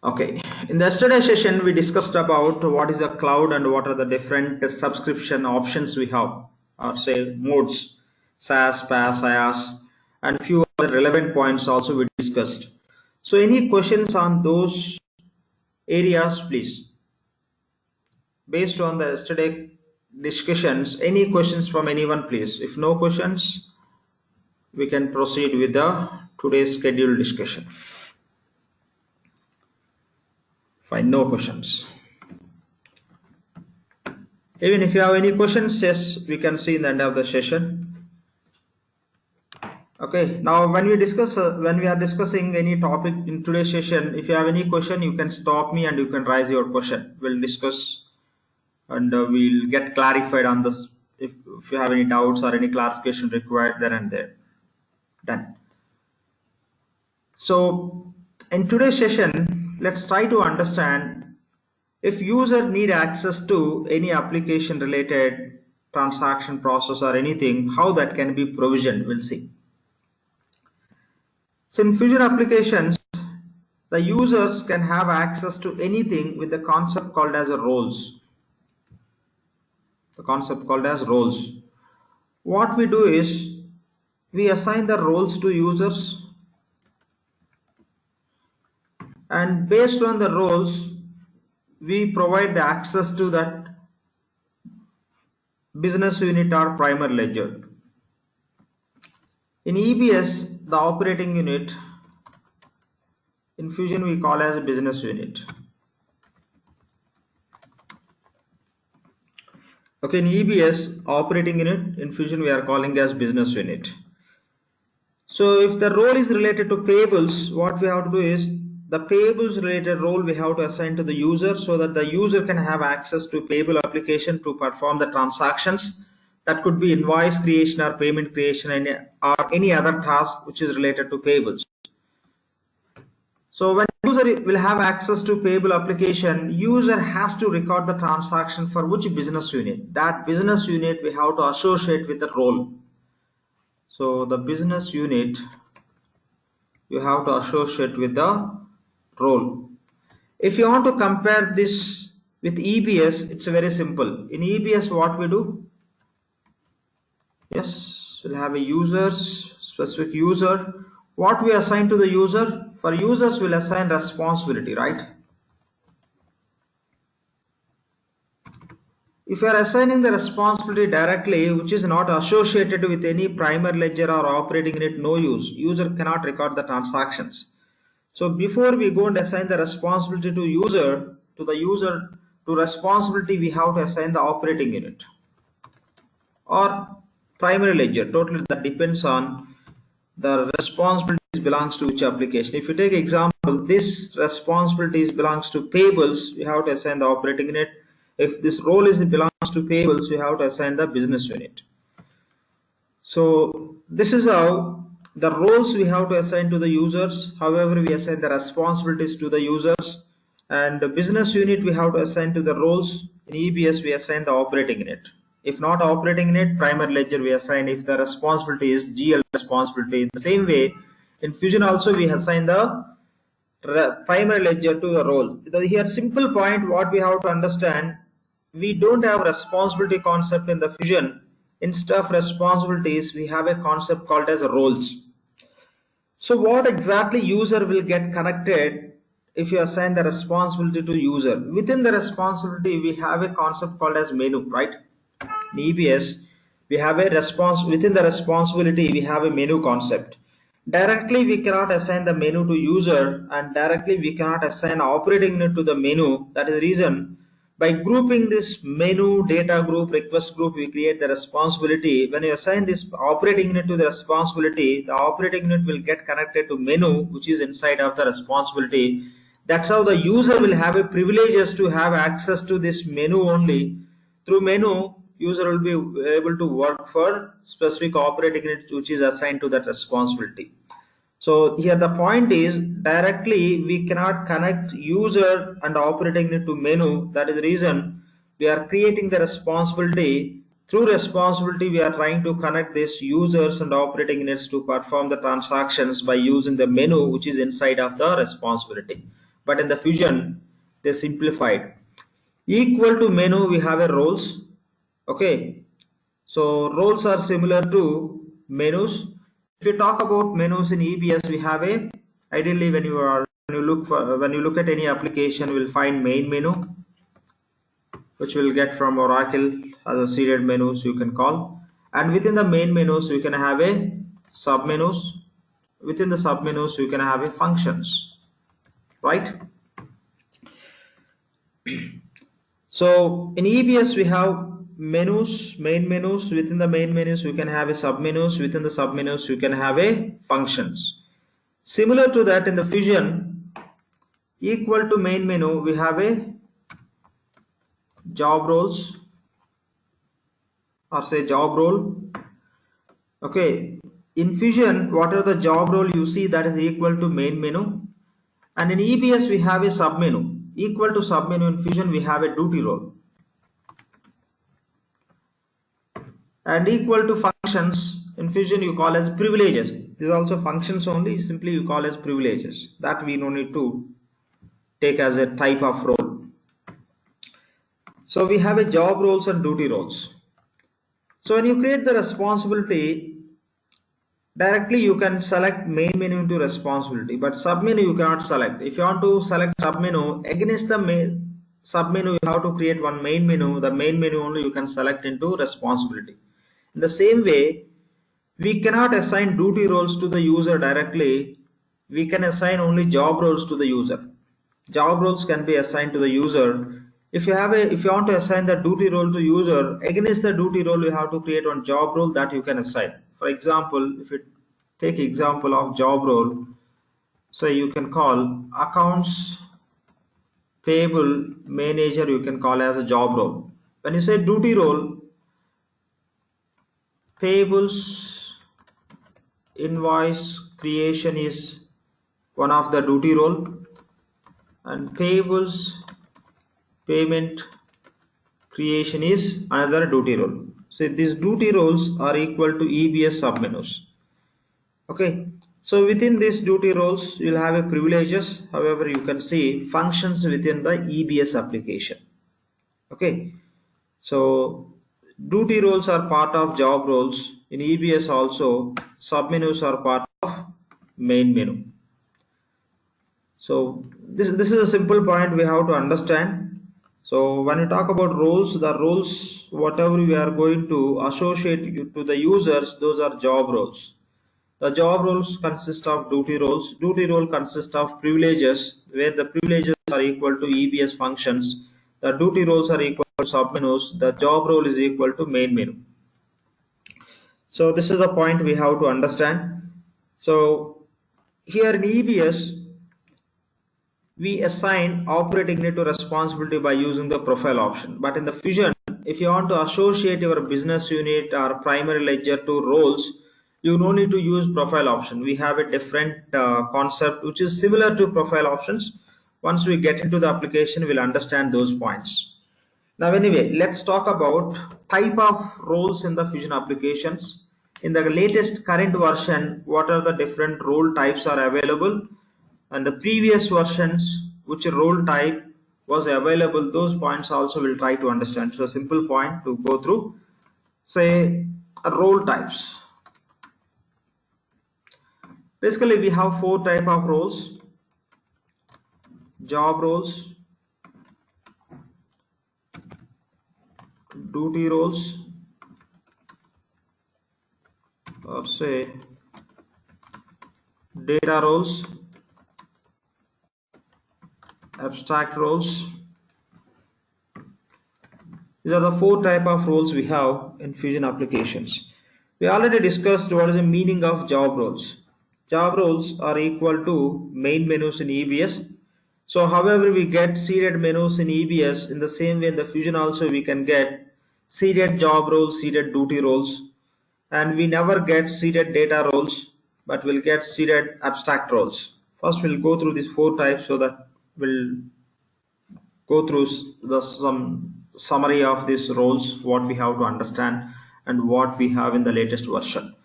Okay, in the yesterday session, we discussed about what is a cloud and what are the different subscription options we have, or say modes, SaaS, PaaS, IaaS, and few other relevant points also we discussed. So, any questions on those areas, please? Based on the yesterday discussions, any questions from anyone, please? If no questions, we can proceed with the today's scheduled discussion. Fine, no questions. Even if you have any questions, yes, we can see in the end of the session. Okay, now when we are discussing any topic in today's session, if you have any question, you can stop me and you can raise your question. We'll discuss and we'll get clarified on this if you have any doubts or any clarification required there and there. Done. So in today's session, let's try to understand if user need access to any application related transaction process or anything, how that can be provisioned, we'll see. So in Fusion applications, the users can have access to anything with the concept called as roles. The concept called as roles. What we do is we assign the roles to users, and based on the roles, we provide the access to that business unit or primary ledger. In EBS, the operating unit, in Fusion we call as a business unit. Okay, in EBS, operating unit, in Fusion we are calling as business unit. So if the role is related to payables, what we have to do is the payables related role we have to assign to the user so that the user can have access to payable application to perform the transactions. That could be invoice creation or payment creation or any other task which is related to payables. So when user will have access to payable application, user has to record the transaction for which business unit. That business unit we have to associate with the role. So the business unit you have to associate with the role. If you want to compare this with EBS, it's very simple. In EBS, what we do? Yes, we'll have a users, specific user. What we assign to the user? For users, we'll assign responsibility, right? If you are assigning the responsibility directly, which is not associated with any primary ledger or operating unit, no use. User cannot record the transactions. So before we go and assign the responsibility to the user to responsibility, we have to assign the operating unit or primary ledger. Totally that depends on the responsibilities belongs to which application. If you take example, this responsibilities belongs to payables, we have to assign the operating unit. If this role belongs to payables, we have to assign the business unit. So this is how the roles we have to assign to the users. However, we assign the responsibilities to the users, and the business unit we have to assign to the roles. In EBS, we assign the operating unit. If not operating unit, primary ledger we assign if the responsibility is GL responsibility. In the same way, in Fusion also we assign the primary ledger to the role. Here, simple point what we have to understand, we don't have responsibility concept in the Fusion. Instead of responsibilities, we have a concept called as roles. So what exactly user will get connected if you assign the responsibility to user? Within the responsibility, we have a concept called as menu, right? In EBS, we have a within the responsibility, we have a menu concept. Directly, we cannot assign the menu to user, and directly we cannot assign operating unit to the menu. That is the reason by grouping this menu, data group, request group, we create the responsibility. When you assign this operating unit to the responsibility, the operating unit will get connected to menu, which is inside of the responsibility. That's how the user will have a privileges to have access to this menu only. Through menu, user will be able to work for specific operating unit which is assigned to that responsibility. So here the point is directly we cannot connect user and operating unit to menu. That is the reason we are creating the responsibility. Through responsibility, we are trying to connect these users and operating units to perform the transactions by using the menu which is inside of the responsibility. but in the fusion they simplified. Equal to menu, we have a roles. Okay, so roles are similar to menus. If you talk about menus in EBS, we have a, ideally when you look at any application, you will find main menu, which we'll get from Oracle as a seeded menus you can call. And within the main menus, you can have a submenus. Within the submenus, you can have a functions, right? So in EBS, we have menus, main menus. Within the main menus, you can have a submenus. Within the submenus, you can have a functions. Similar to that, in the fusion, equal to main menu, we have a job roles, or say job role. Okay, in fusion, what are the job role you see, that is equal to main menu. And in EBS, we have a submenu. Equal to submenu, in fusion, we have a duty role. And equal to functions, in fusion you call as privileges. These are also functions only, simply you call as privileges. That we don't need to take as a type of role. So we have a job roles and duty roles. So when you create the responsibility, directly you can select main menu into responsibility, but submenu you cannot select. If you want to select submenu, against the main submenu you have to create one main menu. The main menu only you can select into responsibility. In the same way, we cannot assign duty roles to the user directly. We can assign only job roles to the user. Job roles can be assigned to the user. If you want to assign the duty role to user, against the duty role you have to create one job role that you can assign. For example, if you take example of job role, so you can call accounts payable manager, you can call as a job role. When you say duty role, payables invoice creation is one of the duty role, and payables payment creation is another duty role. So these duty roles are equal to EBS submenus. Okay, so within these duty roles you'll have a privileges. However, you can see functions within the EBS application. Okay, so duty roles are part of job roles. In EBS also, submenus are part of main menu. So this is a simple point we have to understand. So when you talk about roles, the roles whatever we are going to associate to the users, those are job roles. The job roles consist of duty roles. Duty role consists of privileges, where the privileges are equal to EBS functions. The duty roles are equal to submenus. The job role is equal to main menu. So this is the point we have to understand. So here in EBS, we assign operating unit to responsibility by using the profile option. But in the fusion, if you want to associate your business unit or primary ledger to roles, you no need to use profile option. We have a different concept which is similar to profile options. Once we get into the application, we'll understand those points. Now anyway, let's talk about type of roles in the fusion applications. In the latest current version, what are the different role types are available, and the previous versions which role type was available, those points also we'll try to understand. So a simple point to go through, say role types. Basically we have four type of roles: job roles, duty roles, or say data roles, abstract roles. These are the four type of roles we have in fusion applications. We already discussed what is the meaning of job roles. Job roles are equal to main menus in EBS. So however we get seeded menus in EBS, in the same way in the fusion also we can get seeded job roles, seeded duty roles, and we never get seeded data roles, but we'll get seeded abstract roles. First we'll go through these four types so that we'll go through some summary of these roles, what we have to understand and what we have in the latest version.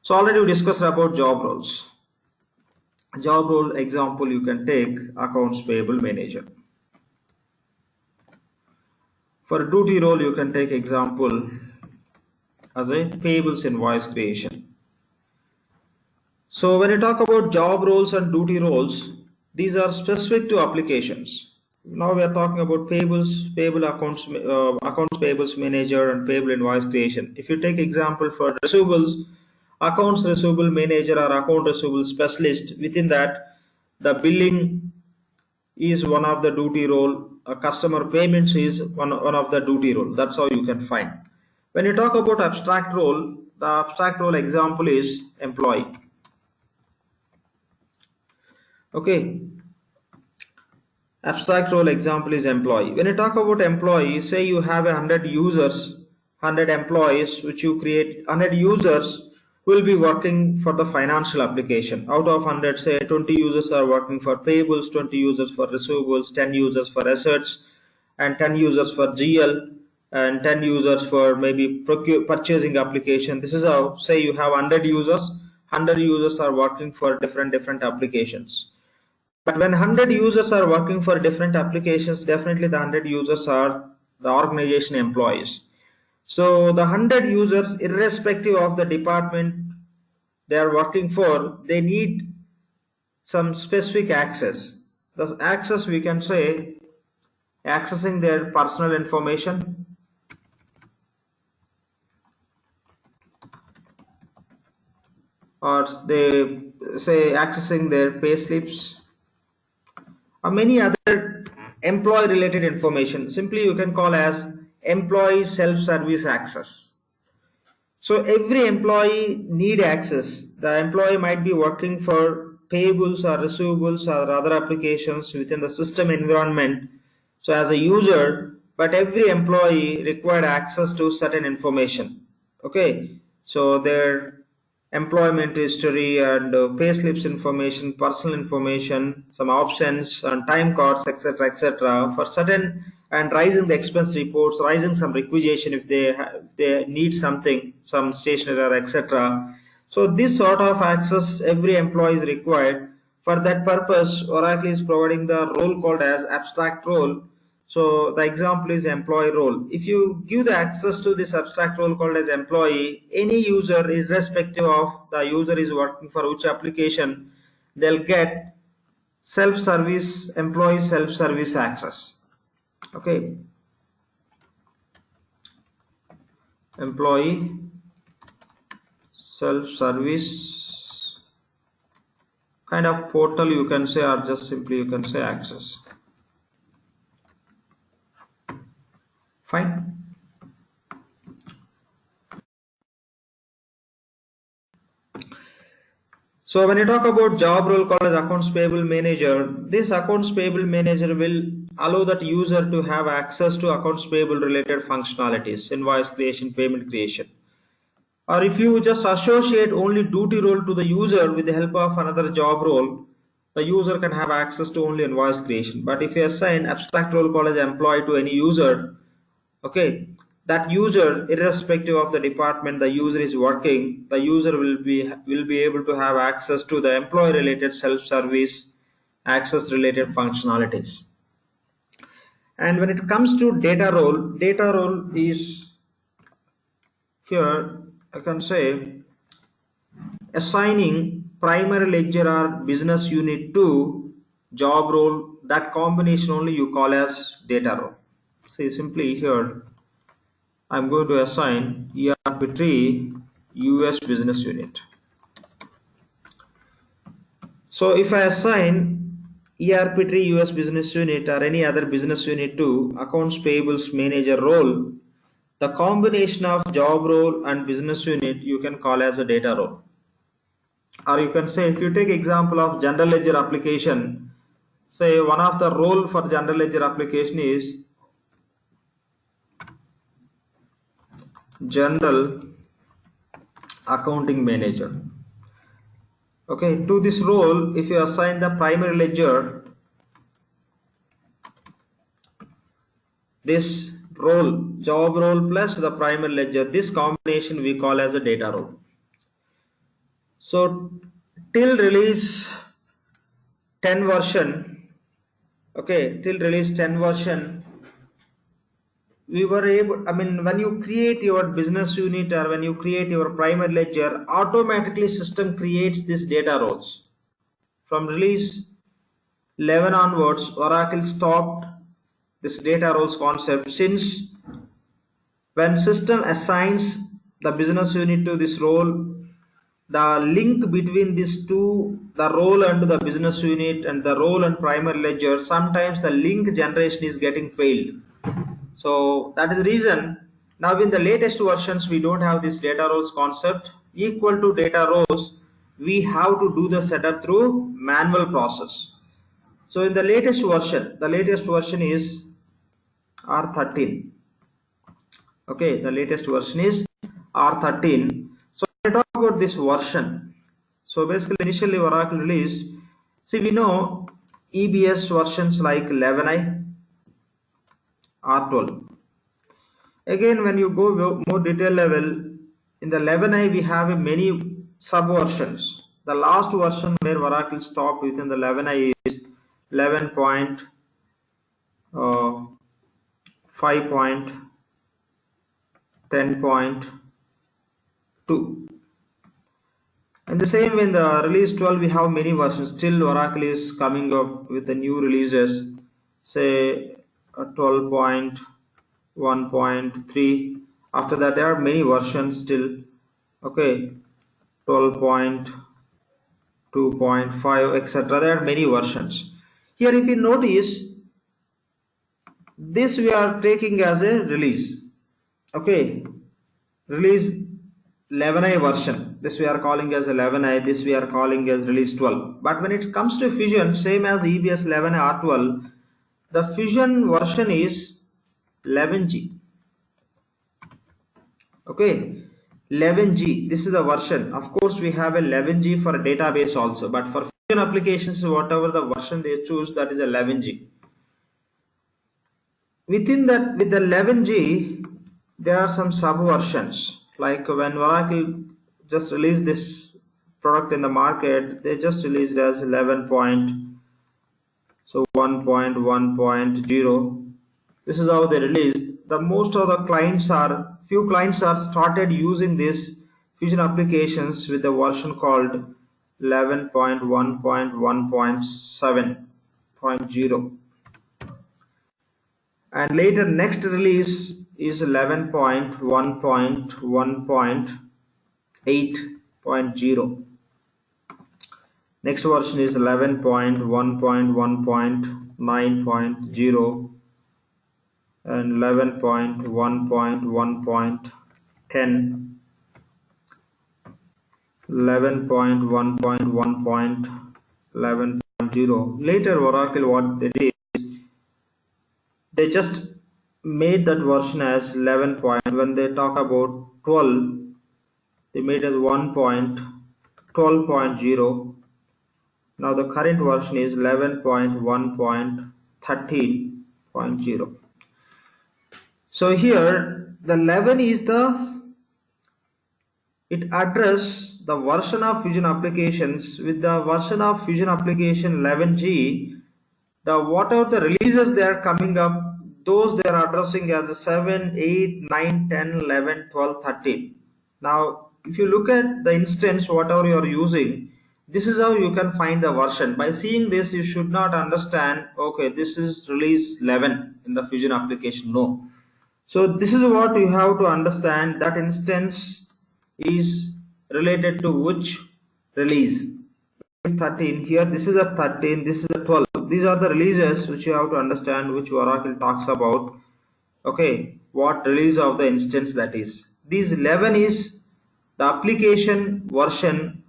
So already we discussed about job roles. job role example, you can take accounts payable manager. For duty role, you can take example as a payables invoice creation. So when you talk about job roles and duty roles, these are specific to applications. Now we are talking about payables, payable accounts, accounts payables manager and payable invoice creation. If you take example for receivables, accounts receivable manager or account receivable specialist, within that the billing is one of the duty role, customer payments is one of the duty role. That's how you can find. When you talk about abstract role, the abstract role example is employee. Okay, abstract role example is employee. When you talk about employee, say you have 100 users, 100 employees, which you create 100 users will be working for the financial application. Out of 100, say 20 users are working for payables, 20 users for receivables, 10 users for assets, and 10 users for GL, and 10 users for maybe purchasing application. This is how, say you have 100 users, 100 users are working for different applications. But when 100 users are working for different applications, definitely the 100 users are the organization employees. So the 100 users, irrespective of the department they are working for, they need some specific access. The access, we can say, accessing their personal information, or they say accessing their pay slips, or many other employee related information. Simply you can call as employee self-service access. So every employee need access. The employee might be working for payables or receivables or other applications within the system environment, so as a user, but every employee required access to certain information. Okay, so their employment history and pay slips information, personal information, some options and time cards, etc., for certain, and raising the expense reports, raising some requisition if they need something, some stationery, etc. So this sort of access every employee is required. For that purpose, Oracle is providing the role called as abstract role. So the example is employee role. If you give the access to this abstract role called as employee, any user, irrespective of the user is working for which application, they'll get self-service, employee self-service access. Okay, employee self-service kind of portal, you can say, or just simply you can say access. Fine. So when you talk about job role called as accounts payable manager, this accounts payable manager will allow that user to have access to accounts payable related functionalities, invoice creation, payment creation. Or if you just associate only duty role to the user with the help of another job role, the user can have access to only invoice creation. But if you assign abstract role called as employee to any user, okay, that user, irrespective of the department the user is working, the user will be able to have access to the employee related self-service access related functionalities. And when it comes to data role is here, I can say, assigning primary ledger or business unit to job role. That combination only you call as data role. See, simply here I'm going to assign ERPTREE US business unit. So if I assign ERPTREE US business unit or any other business unit to accounts payables manager role, the combination of job role and business unit you can call as a data role. Or you can say, if you take example of general ledger application, say one of the role for general ledger application is general accounting manager. Okay, to this role, if you assign the primary ledger, this role, job role plus the primary ledger, this combination we call as a data role. So till release 10 version, okay, till release 10 version, we were able, I mean, when you create your business unit or when you create your primary ledger, automatically system creates this data roles. From release 11 onwards, Oracle stopped this data roles concept, since when system assigns the business unit to this role, the link between these two, the role and the business unit and the role and primary ledger, sometimes the link generation is getting failed. So that is the reason now in the latest versions we don't have this data roles concept. Equal to data roles, we have to do the setup through manual process. So in the latest version is R13. Okay, the latest version is R13. So when I talk about this version, so basically initially Oracle released, see, we know EBS versions like 11i, R12. Again, when you go more detail level, in the 11i we have many subversions. The last version where Oracle stopped within the 11i is 11.5.10.2. And the same way in the release 12 we have many versions. Still Oracle is coming up with the new releases, say 12.1.3. after that there are many versions still. Okay, 12.2.5, etc. There are many versions. Here if you notice, this we are taking as a release. Okay, release 11i version, this we are calling as 11i, this we are calling as release 12. But when it comes to fusion, same as EBS 11i R12, the fusion version is 11g. Okay, 11g, this is the version. Of course we have a 11g for a database also, but for fusion applications, whatever the version they choose, that is 11g. Within that, with the 11g, there are some subversions. Like when Oracle just released this product in the market, they just released as 1.1.0. This is how they released. The most of the few clients are started using this fusion applications with the version called 11.1.1.7.0. and later next release is 11.1.1.8.0. next version is 11.1.1.9.0 and 11.1.1.10, 11.1.1.11.0. later Oracle, what they did, they just made that version as 11 point. When they talk about 12, they made it 1.12.0. now the current version is 11.1.13.0. so here the 11 is it address the version of fusion applications. With the version of fusion application 11g, the whatever the releases they are coming up, those they are addressing as 7, 8, 9, 10, 11, 12, 13. Now if you look at the instance whatever you are using, this is how you can find the version. By seeing this, you should not understand, okay, this is release 11 in the fusion application. No. So this is what you have to understand, that instance is related to which release. 13 here, this is a 13, this is a 12. These are the releases which you have to understand, which Oracle talks about. Okay, what release of the instance that is. This 11 is the application version.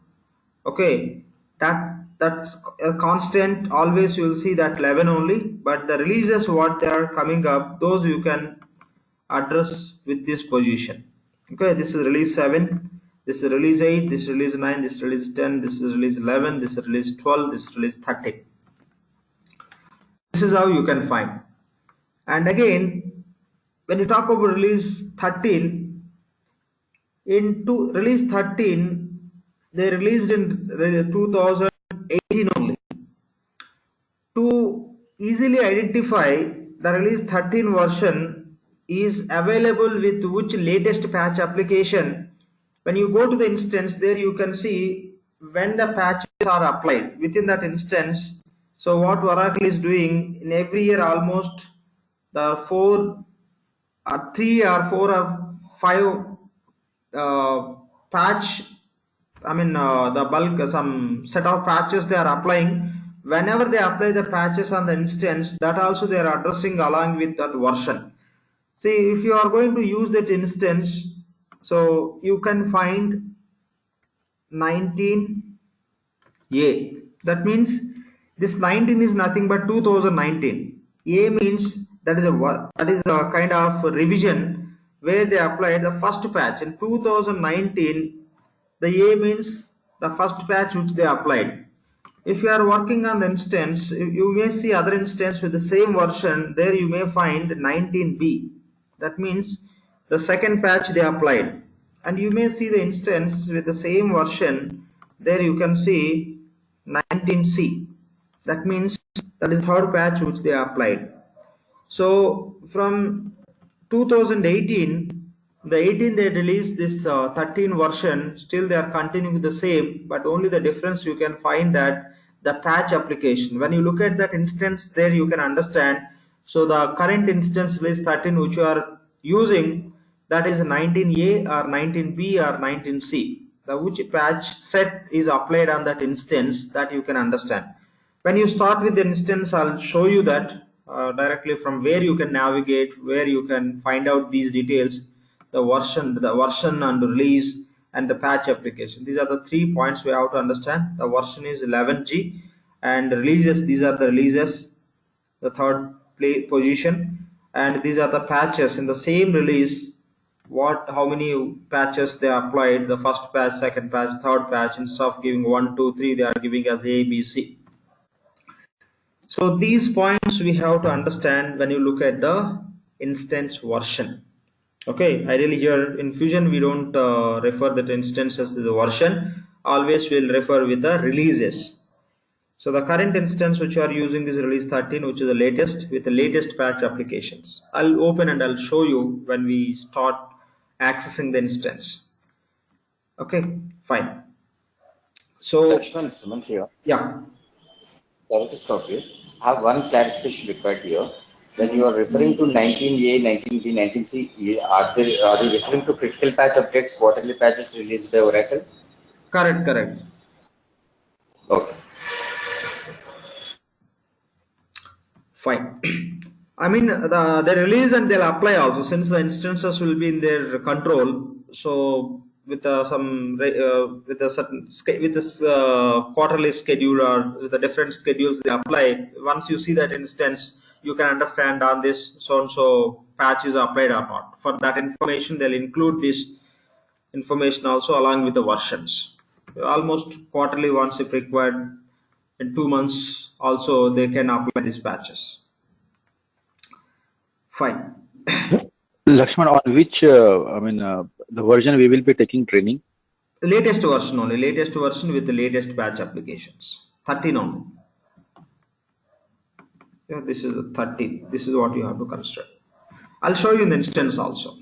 Okay, that's a constant, always you will see that 11 only, but the releases what they are coming up, those you can address with this position. Okay, this is release 7, this is release 8, this is release 9, this is release 10, this is release 11, this is release 12, this is release 13. This is how you can find. And again, when you talk about release 13, into release 13, they released in 2018 only. easily identify the release 13 version is available with which latest patch application. When you go to the instance, there you can see when the patches are applied within that instance. So what Oracle is doing in every year, almost the 3 or 4 or 5 patch, I mean the bulk, some set of patches they are applying. Whenever they apply the patches on the instance, that also they are addressing along with that version. See, if you are going to use that instance, so you can find 19A. That means this 19 is nothing but 2019. A means that is a kind of revision where they applied the first patch in 2019. The A means the first patch which they applied. If you are working on the instance, you may see other instance with the same version. There you may find 19B. That means the second patch they applied. And you may see the instance with the same version. There you can see 19C. That means that is the third patch which they applied. So from 2018, the 18 they released this 13 version. Still they are continuing the same, but only the difference you can find that the patch application. When you look at that instance, there you can understand. So the current instance release 13 which you are using, that is 19A or 19B or 19C. The which patch set is applied on that instance, that you can understand. When you start with the instance, I'll show you that directly from where you can navigate, where you can find out these details, the version and release and the patch application. These are the 3 points we have to understand. The version is 11G and releases, these are the releases, the third position, and these are the patches in the same release. How many patches they applied, the first patch, second patch, third patch. Instead of giving 1 2 3, they are giving as A B C. So these points we have to understand when you look at the instance version. Okay, ideally here in Fusion we don't refer that instances to the version. Always we'll refer with the releases. So the current instance which you are using is release 13, which is the latest with the latest patch applications. I'll open and I'll show you when we start accessing the instance. Okay, fine. So Lakshman, Sumant here. yeah. Sorry to stop you. I have one clarification required here. When you are referring to 19A, 19B, 19C, are you referring to critical patch updates, quarterly patches released by Oracle? Correct. Okay. Fine. I mean, they release and they'll apply also, since the instances will be in their control. So with some with a certain with this quarterly schedule or with the different schedules they apply. Once you see that instance, you can understand on this so and so patch is applied or not. For that information, they'll include this information also along with the versions. Almost quarterly once if required. In 2 months also they can apply these patches. Fine. Lakshman, on which, the version we will be taking training? The latest version only, latest version with the latest patch applications. 13 only. Yeah, this is a 13. This is what you have to consider. I'll show you an instance also.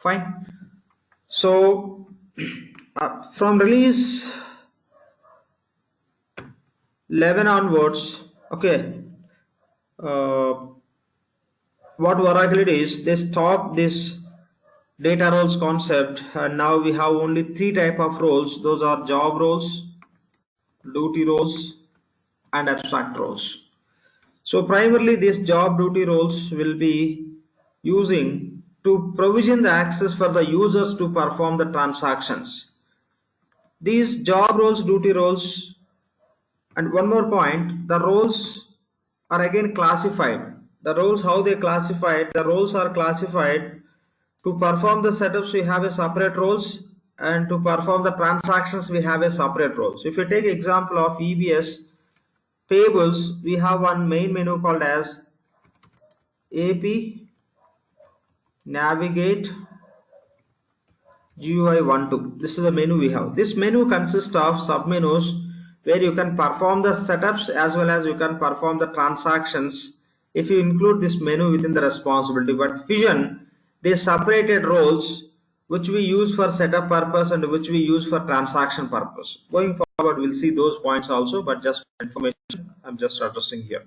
Fine. So from release 11 onwards, okay, what Oracle it is, they stopped this data roles concept, and now we have only 3 type of roles. Those are job roles, duty roles, and abstract roles. So primarily these job duty roles will be using to provision the access for the users to perform the transactions. These job roles, duty roles, and one more point, the roles are again classified. The roles, how they classified, the roles are classified. To perform the setups we have a separate roles, and to perform the transactions we have a separate roles. If you take example of EBS payables, we have one main menu called as AP Navigate GUI 1.2. This is the menu we have. This menu consists of submenus where you can perform the setups as well as you can perform the transactions if you include this menu within the responsibility. But Fusion, they separated roles which we use for setup purpose and which we use for transaction purpose. Going forward, we'll see those points also, but just for information, I'm just addressing here.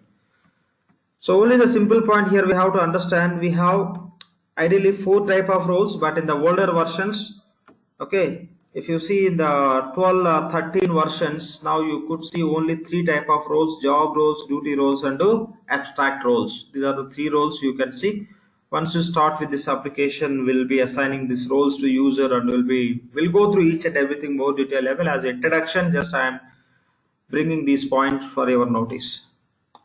So only the simple point here we have to understand, we have ideally 4 type of roles, but in the older versions, okay, if you see in the 12 or 13 versions, now you could see only 3 type of roles: job roles, duty roles, and abstract roles. These are the 3 roles you can see. Once you start with this application, we'll be assigning these roles to user, and we'll go through each and everything more detail level. As an introduction, just I am bringing these points for your notice.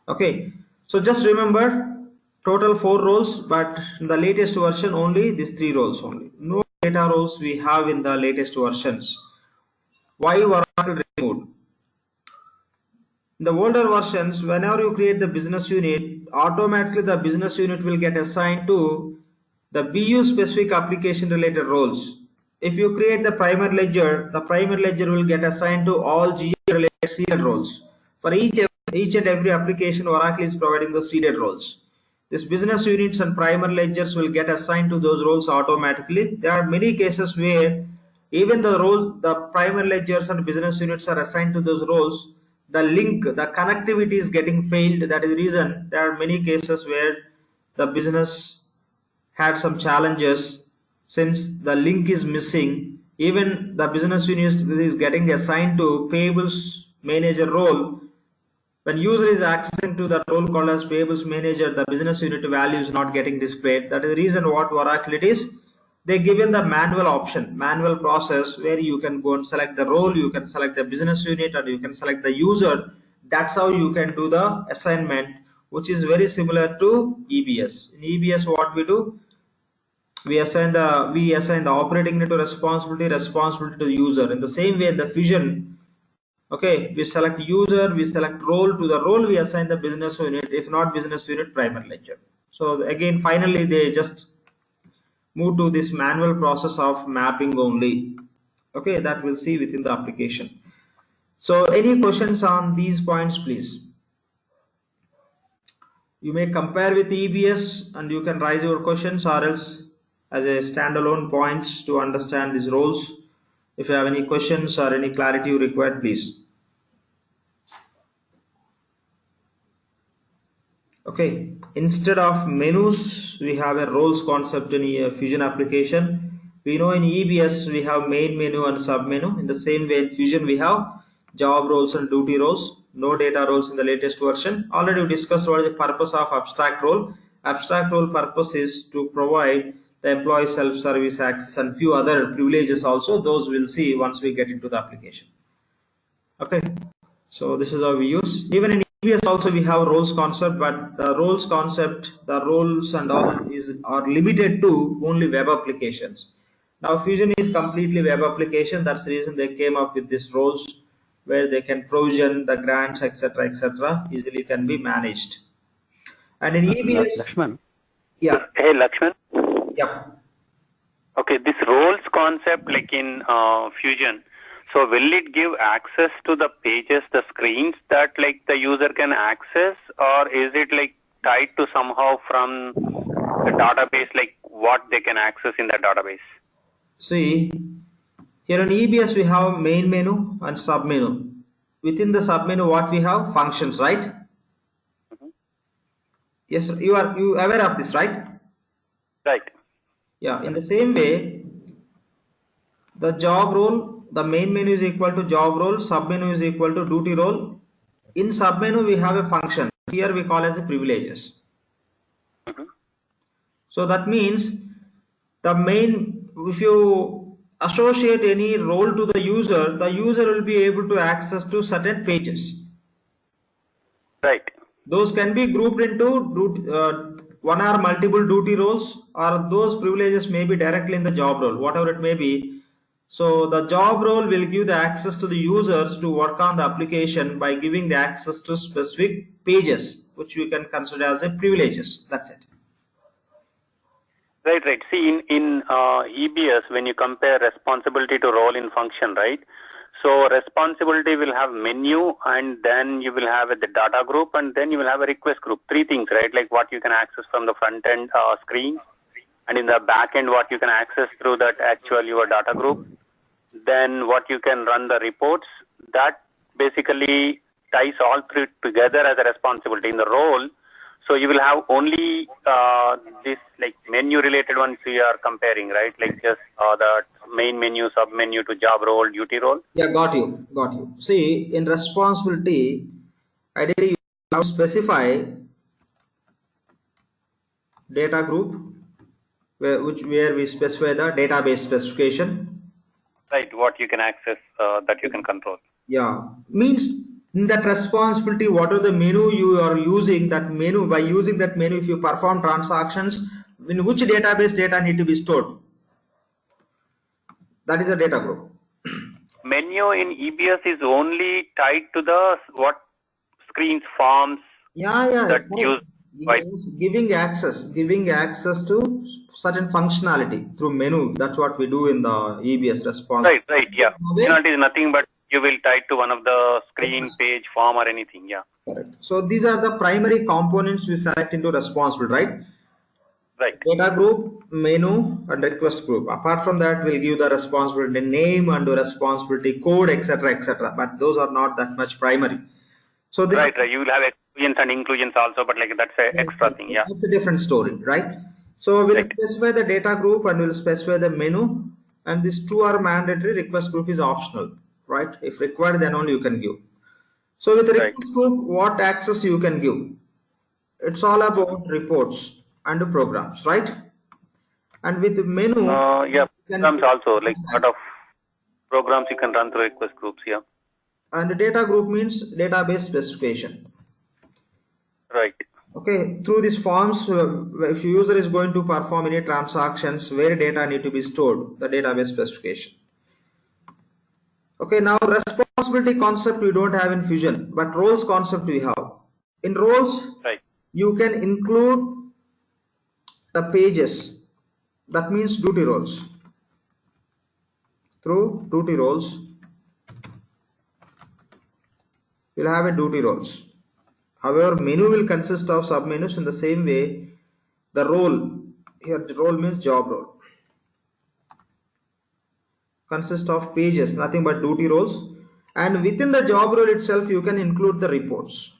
Okay, so just remember, total 4 roles, but in the latest version only these 3 roles only. No data roles we have in the latest versions. Why Oracle removed? In the older versions, whenever you create the business unit, automatically the business unit will get assigned to the BU specific application related roles. If you create the primary ledger will get assigned to all GA related seeded roles. For each and every application, Oracle is providing the seeded roles. This business units and primary ledgers will get assigned to those roles automatically. There are many cases where even the primary ledgers and business units are assigned to those roles, the connectivity is getting failed. That is the reason there are many cases where the business had some challenges since the link is missing. Even the business unit is getting assigned to payables manager role. When user is accessing to the role called as payables manager, the business unit value is not getting displayed. That is the reason what Oracle it is. They given the manual option, manual process, where you can go and select the role, you can select the business unit, and you can select the user. That's how you can do the assignment, which is very similar to EBS. In EBS, what we do, we assign the operating unit to responsibility to the user. In the same way, in the Fusion, okay, we select user, we select role. To the role we assign the business unit, if not business unit, primary ledger. So again, finally they just move to this manual process of mapping only. Okay, that we'll see within the application. So any questions on these points, please? You may compare with EBS and you can raise your questions, or else as a standalone points to understand these roles. If you have any questions or any clarity you require, please. Okay, instead of menus, we have a roles concept in a Fusion application. We know in EBS we have main menu and sub menu. In the same way in Fusion we have job roles and duty roles. No data roles in the latest version. Already we discussed what is the purpose of abstract role. Abstract role purpose is to provide the employee self-service access and few other privileges also. Those we'll see once we get into the application. Okay, so this is how we use. Even in EBS also we have roles concept, but the roles concept, the roles and all are limited to only web applications. Now Fusion is completely web application. That's the reason they came up with these roles where they can provision the grants, etc., easily can be managed. And in EBS, Lakshman. yeah. Hey, Lakshman. Yeah. Okay, this roles concept, like in Fusion, so will it give access to the pages, the screens that like the user can access, or is it like tied to somehow from the database, like what they can access in the database? See, here in EBS we have main menu and sub menu. Within the sub menu, what we have? Functions, right? Mm-hmm. Yes, you aware of this, right? Right. Yeah. In the same way, the job role, the main menu is equal to job role, sub menu is equal to duty role. In sub menu we have a function. Here we call as the privileges. Mm-hmm. So that means if you associate any role to the user will be able to access to certain pages. Right. Those can be grouped into one or multiple duty roles, or those privileges may be directly in the job role, whatever it may be. So the job role will give the access to the users to work on the application by giving the access to specific pages, which we can consider as a privileges. That's it. Right, right. See, in EBS, when you compare responsibility to role in function, right? So responsibility will have menu, and then you will have the data group, and then you will have a request group. Three things, right? Like what you can access from the front end screen, and in the back end what you can access through that actual your data group. Then what you can run the reports. That basically ties all three together as a responsibility in the role. So you will have only this like menu related ones we are comparing, right? Like just the main menu, sub menu to job role, duty role. Yeah, got you, got you. See, in responsibility, ideally you have to specify data group where we specify the database specification. Right, what you can access that you can control. Yeah, means in that responsibility, what are the menu you are using, that menu, by using that menu, if you perform transactions, in which database data need to be stored. That is a data group. Menu in EBS is only tied to the what screens, forms. Yeah, that use yes, giving access to certain functionality through menu. That's what we do in the EBS response. Right, yeah. Functionality is nothing but you will tie to one of the screen, page, form, or anything. Yeah. Correct. So these are the primary components we select into responsible, right? Right. Data group, menu, and request group. Apart from that, we'll give the responsibility name and the responsibility code, etc. But those are not that much primary. So right. You will have exclusions and inclusions also, but like that's an extra thing. Yeah. That's a different story, right? So we'll specify the data group and we'll specify the menu, and these two are mandatory. Request group is optional, right? If required, then only you can give. So with the request group, what access you can give? It's all about reports and programs, right? And with the menu, yeah, programs also, like a lot of programs you can run through request groups, yeah. And the data group means database specification. Right. Okay, through these forms, if user is going to perform any transactions where data need to be stored, the database specification. Okay, now responsibility concept we don't have in Fusion, but roles concept we have. In roles, right, you can include the pages. That means duty roles. Through duty roles, you'll have a duty roles. However, menu will consist of submenus in the same way. The role, here the role means job role, consists of pages, nothing but duty roles. And within the job role itself, you can include the reports.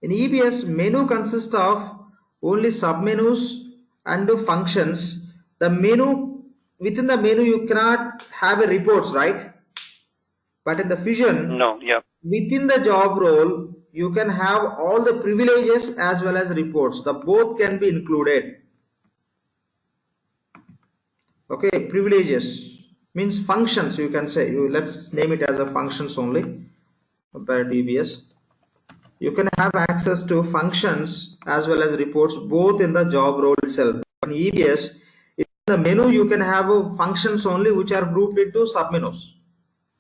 In EBS, menu consists of only submenus and functions. The menu, within the menu, you cannot have a reports, right? But in the Fusion, no, yeah. Within the job role, you can have all the privileges as well as reports. The both can be included. Okay, privileges means functions, you can say. Let's name it as a functions only. Compared to EBS, you can have access to functions as well as reports both in the job role itself. In EBS, in the menu you can have functions only which are grouped into submenus.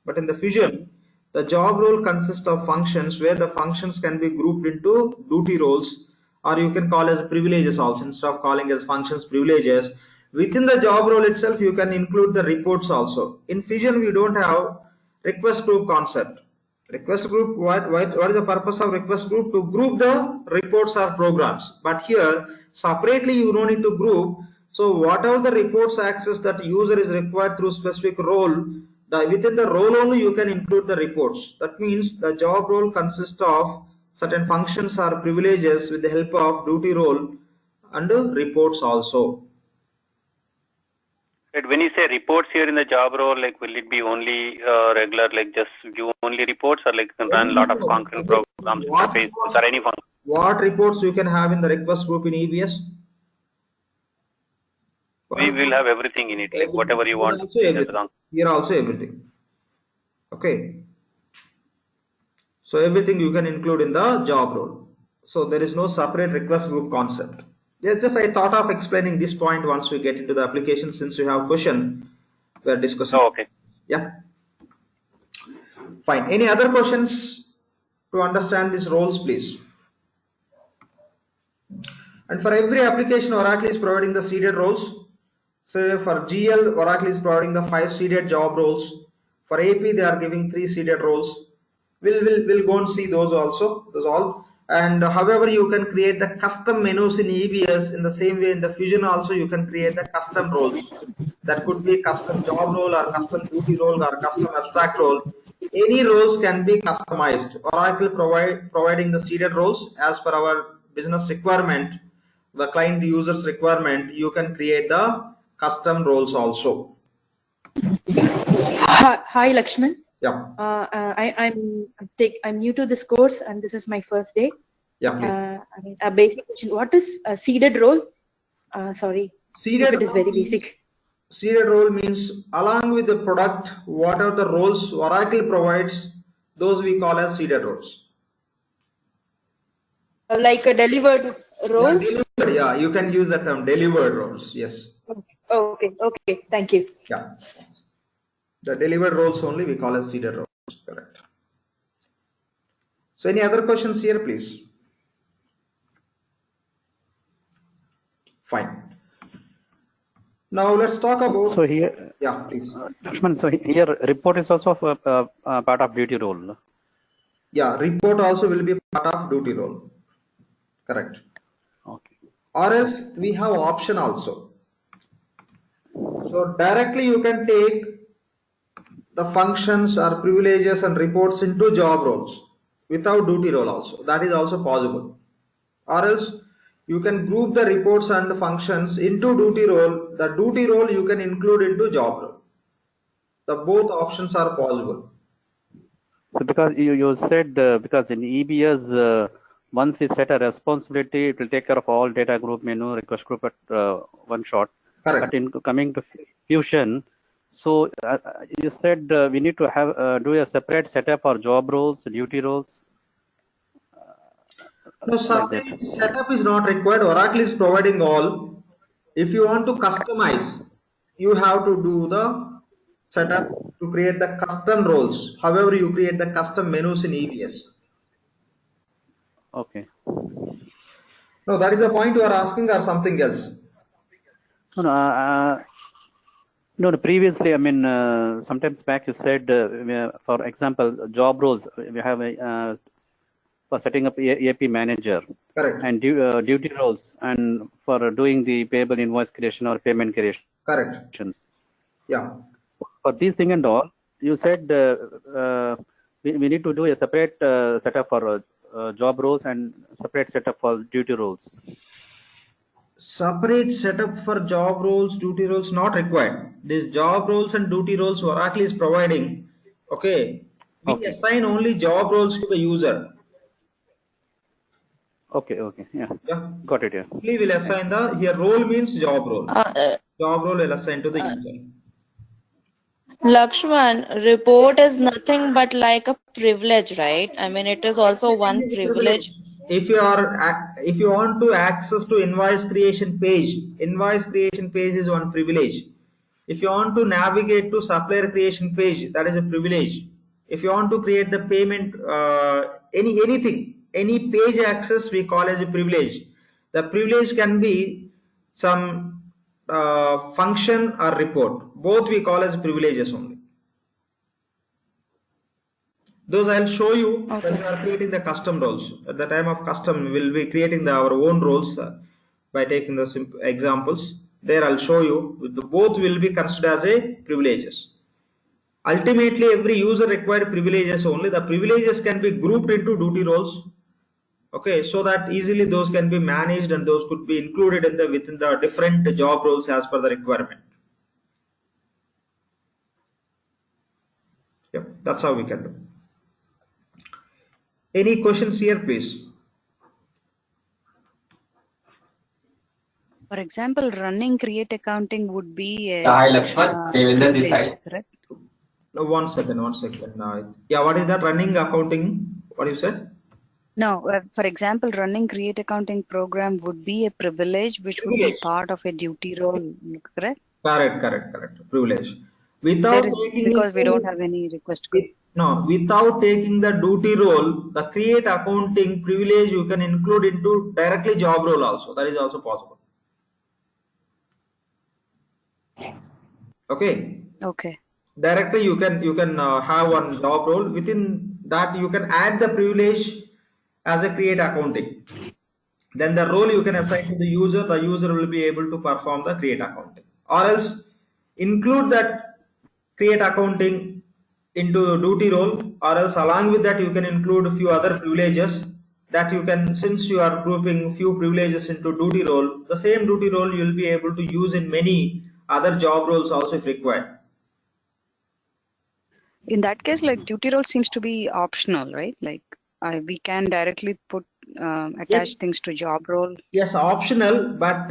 But in the Fusion, the job role consists of functions where the functions can be grouped into duty roles, or you can call as privileges also. Instead of calling as functions, privileges. Within the job role itself, you can include the reports also. In Fusion, we don't have request group concept. Request group, what is the purpose of request group? To group the reports or programs. But here, separately you don't need to group. So whatever the reports access that user is required through specific role, within the role only you can include the reports. That means the job role consists of certain functions or privileges with the help of duty role and reports also. When you say reports here in the job role, like will it be only regular, like just view only reports, or like you can run a lot of concurrent programs, interfaces, or any function? What reports you can have in the request group in EBS? We will have everything in it, like whatever you want. Here also everything. Okay. So everything you can include in the job role. So there is no separate request group concept. Just I thought of explaining this point once we get into the application, since we have question we are discussing. Oh, okay. Yeah. Fine. Any other questions to understand these roles, please? And for every application, Oracle is providing the seeded roles. So for GL, Oracle is providing the 5 seeded job roles. For AP, they are giving 3 seeded roles. We'll go and see those also. Those all. And however, you can create the custom menus in EBS in the same way in the Fusion also you can create the custom roles. That could be custom job role or custom duty role or custom abstract role. Any roles can be customized. Oracle providing the seeded roles as per our business requirement, the client users requirement. You can create the custom roles also. Hi, Lakshman. Yeah. I'm new to this course and this is my first day. Yeah, please. A basic question: what is a seeded role? Sorry, seeded if it is very basic. Seeded role means along with the product, what are the roles Oracle provides, those we call as seeded roles. Like a delivered roles? Yeah, delivered, yeah, you can use the term delivered roles, yes. Okay, thank you. Yeah, the delivered roles only we call as seeded roles, correct. So any other questions here, please? Fine. Now let's talk about. So here, yeah, please. Lakshman, so here report is also a part of duty role. Yeah, report also will be part of duty role. Correct. Okay. Or else we have option also. So directly you can take the functions or privileges and reports into job roles without duty role also. That is also possible. Or else you can group the reports and functions into duty role. The duty role you can include into job role. The both options are possible. So because you said because in EBS once we set a responsibility, it will take care of all data group, menu, request group at one shot. Correct. But in coming to Fusion, so you said we need to have do a separate setup for job roles, duty roles. No, setup is not required. Oracle is providing all. If you want to customize, you have to do the setup to create the custom roles. However, you create the custom menus in EBS. Okay. No, that is the point you are asking or something else? No, previously, I mean, sometimes back you said, for example, job roles, we have a for setting up AP manager. Correct. And duty roles and for doing the payable invoice creation or payment creation. Correct. Yeah. So for these thing and all, you said we need to do a separate setup for job roles and separate setup for duty roles. Separate setup for job roles, duty roles not required. These job roles and duty roles Oracle is providing. Okay. We assign only job roles to the user. Okay, yeah. Got it, yeah. We will assign the, here role means job role. Job role will assign to the user. Lakshman, report is nothing but like a privilege, right? I mean, it is also one privilege. If you want to access to invoice creation page is one privilege. If you want to navigate to supplier creation page, that is a privilege. If you want to create the payment, any page access we call as a privilege. The privilege can be some function or report. Both we call as privileges only. Those I'll show you when we are creating the custom roles. At the time of custom, we will be creating our own roles by taking the simple examples. There I'll show you. Both will be considered as a privileges. Ultimately, every user required privileges only. The privileges can be grouped into duty roles. Okay, so that easily those can be managed and those could be included in within the different job roles as per the requirement. Yep, that's how we can do. Any questions here, please? For example, running create accounting would be a. Hi, Lakshman. Devendra this side. Correct. No, one second. Yeah, what is that running accounting? What you said? No, for example, running create accounting program would be a privilege which would be part of a duty role, correct? Correct. Privilege. Without taking because we don't have any request. No, without taking the duty role, the create accounting privilege you can include into directly job role also. That is also possible. Okay. directly you can have one job role. Within that you can add the privilege as a create accounting. Then the role you can assign to the user will be able to perform the create accounting, or else include that create accounting into duty role, or else along with that you can include a few other privileges that you can, since you are grouping few privileges into duty role, the same duty role you will be able to use in many other job roles also if required. In that case, like duty role seems to be optional, right? Like we can directly put attach Yes. things to job role. Yes, optional, but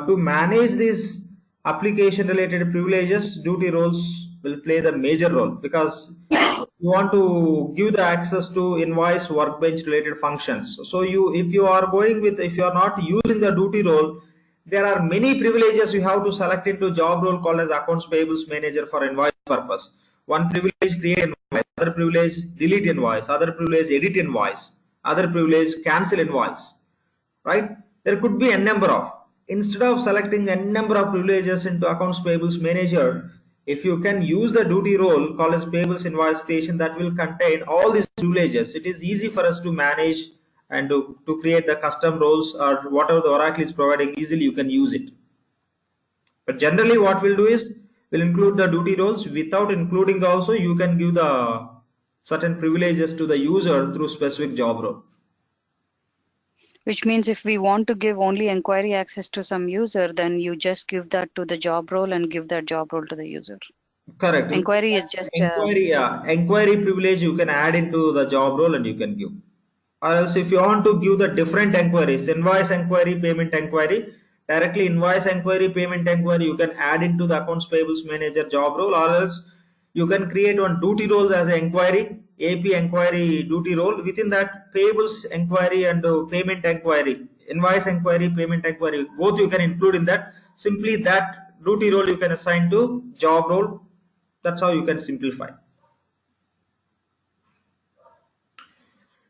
to manage these application related privileges, duty roles will play the major role, because you want to give the access to invoice workbench related functions. So if you are going with, if you are not using the duty role, there are many privileges you have to select into job role called as accounts payables manager for invoice purpose. One privilege create invoice, other privilege delete invoice, other privilege edit invoice, other privilege cancel invoice, right? There could be a number of, instead of selecting a number of privileges into accounts payables manager, if you can use the duty role called as payables invoice creation, that will contain all these privileges. It is easy for us to manage and to create the custom roles, or whatever the Oracle is providing, easily you can use it. But generally what we'll do is we'll include the duty roles. Without including also, you can give the certain privileges to the user through specific job role. Which means if we want to give only inquiry access to some user, then you just give that to the job role and give that job role to the user. Correct. Inquiry is just Inquiry, inquiry privilege you can add into the job role and you can give. Or else if you want to give the different inquiries, invoice inquiry, payment inquiry, directly invoice inquiry, payment inquiry, you can add into the accounts payables manager job role, or else you can create one duty role as an inquiry, AP inquiry duty role. Within that, payables inquiry and payment inquiry, invoice inquiry, payment inquiry, both you can include in that. Simply that duty role you can assign to job role. That's how you can simplify.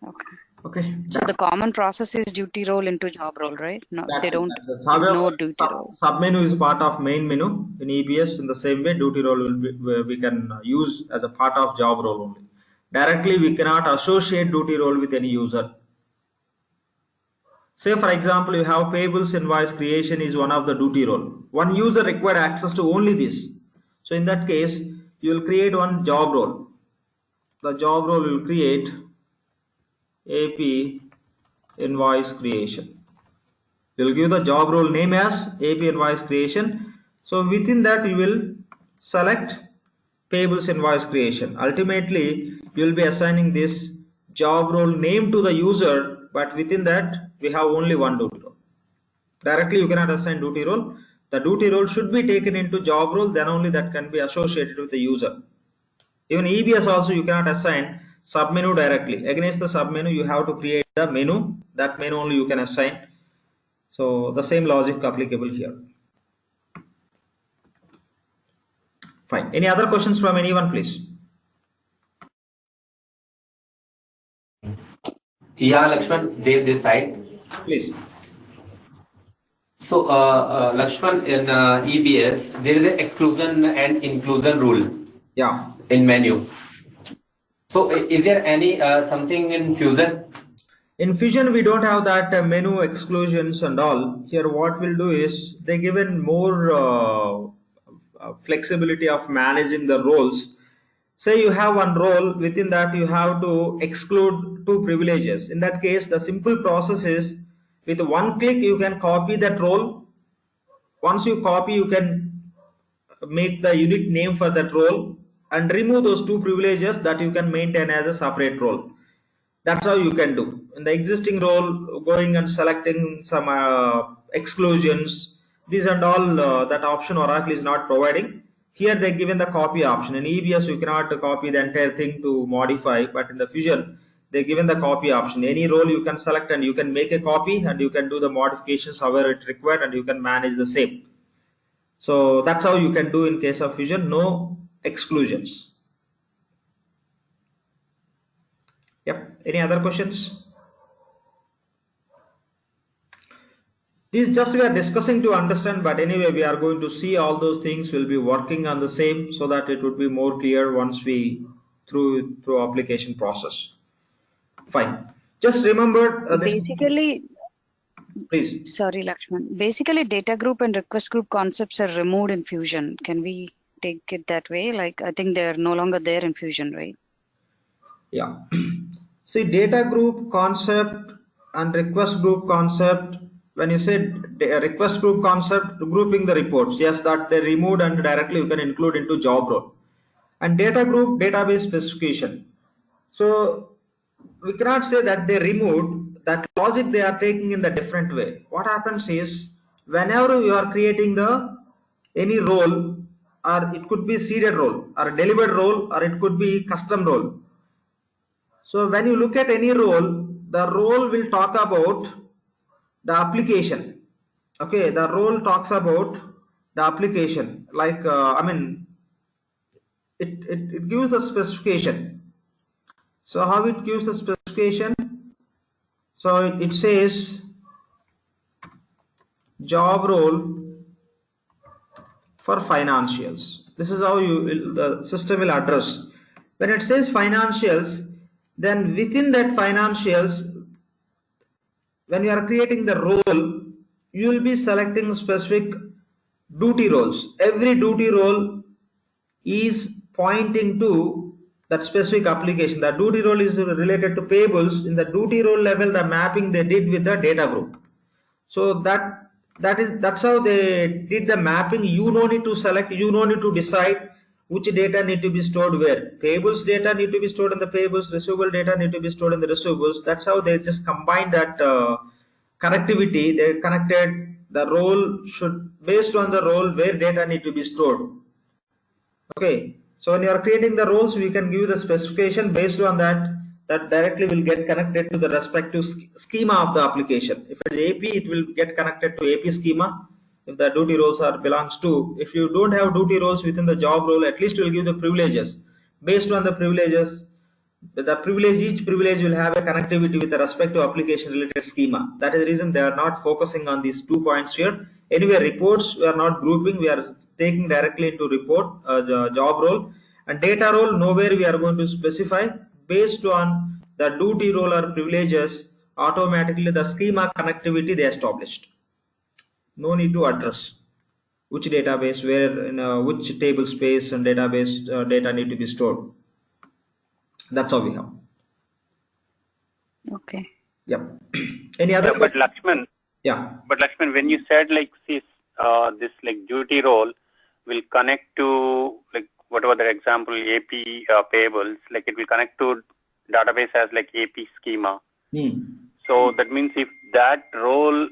okay. Okay. So the common process is duty role into job role, right? No, they don't That's it. give However, no duty role. submenu is part of main menu in EBS. In the same way, duty role will be, we can use as a part of job role only. Directly, we cannot associate duty role with any user. Say for example, you have payables invoice creation is one of the duty role. One user required access to only this. So in that case, you will create one job role. The job role will create AP invoice creation. You'll give the job role name as AP invoice creation. So within that you will select payables invoice creation. Ultimately, you will be assigning this job role name to the user, but within that we have only one duty role. Directly you cannot assign duty role. The duty role should be taken into job role, then only that can be associated with the user. Even EBS also you cannot assign submenu directly. Against the submenu you have to create the menu. That menu only you can assign. So the same logic applicable here. Fine. Any other questions from anyone, please? Yeah, Lakshman, this side. Please. So, Lakshman, in EBS, there is an exclusion and inclusion rule. Yeah. In menu. So, is there any something in Fusion? In Fusion, we don't have that menu exclusions and all. Here, what we'll do is they given more flexibility of managing the roles. Say you have one role, within that you have to exclude two privileges. In that case, the simple process is with one click you can copy that role. Once you copy, you can make the unique name for that role and remove those two privileges that you can maintain as a separate role. That's how you can do. In the existing role, going and selecting some exclusions, these and all, that option Oracle is not providing. Here they given the copy option. In EBS you cannot copy the entire thing to modify, but in the Fusion they given the copy option. Any role you can select and you can make a copy and you can do the modifications however it required and you can manage the same. So that's how you can do in case of Fusion, no exclusions. Yep. Any other questions? This just we are discussing to understand, but anyway, we are going to see all those things. We'll be working on the same so that it would be more clear once we through application process. Fine. Just remember this. Basically, Please. sorry, Lakshman. Basically, data group and request group concepts are removed in Fusion. Can we take it that way? Like, I think they're no longer there in Fusion, right? Yeah. See, data group concept and request group concept. When you say request group concept, grouping the reports, yes, that they removed and directly you can include into job role. And data group, database specification. So we cannot say that they removed that logic. They are taking in the different way. What happens is whenever you are creating any role, or it could be seeded role or delivered role, or it could be custom role. So when you look at any role, the role will talk about the application. Okay, the role talks about the application. Like it gives the specification. So how it gives the specification? So it says job role for financials. This is how the system will address. When it says financials, then within that financials, when you are creating the role, you will be selecting specific duty roles. Every duty role is pointing to that specific application. The duty role is related to payables. In the duty role level, the mapping they did with the data group. So that's how they did the mapping. You no need to select, you no need to decide which data need to be stored where. Payables data need to be stored in the payables, receivable data need to be stored in the receivables. That's how they just combined that connectivity. They connected the role should based on the role where data need to be stored. Okay, so when you are creating the roles, we can give the specification based on that. That directly will get connected to the respective schema of the application. If it's AP, it will get connected to AP schema. If the duty roles are belongs to, if you don't have duty roles within the job role, at least you will give the privileges. Based on the privileges, each privilege will have a connectivity with the respective application related schema. That is the reason they are not focusing on these 2 points here. Anyway, reports we are not grouping, we are taking directly into report, job role, and data role nowhere we are going to specify. Based on the duty role or privileges, automatically the schema connectivity they established. No need to address which database, where in which table space and database data need to be stored. That's how we have. Okay. Yep. Any other? Yeah, but Lakshman. Yeah. But Lakshman, when you said like this like duty role will connect to like whatever the example AP payables, like it will connect to database as like AP schema. So that means if that role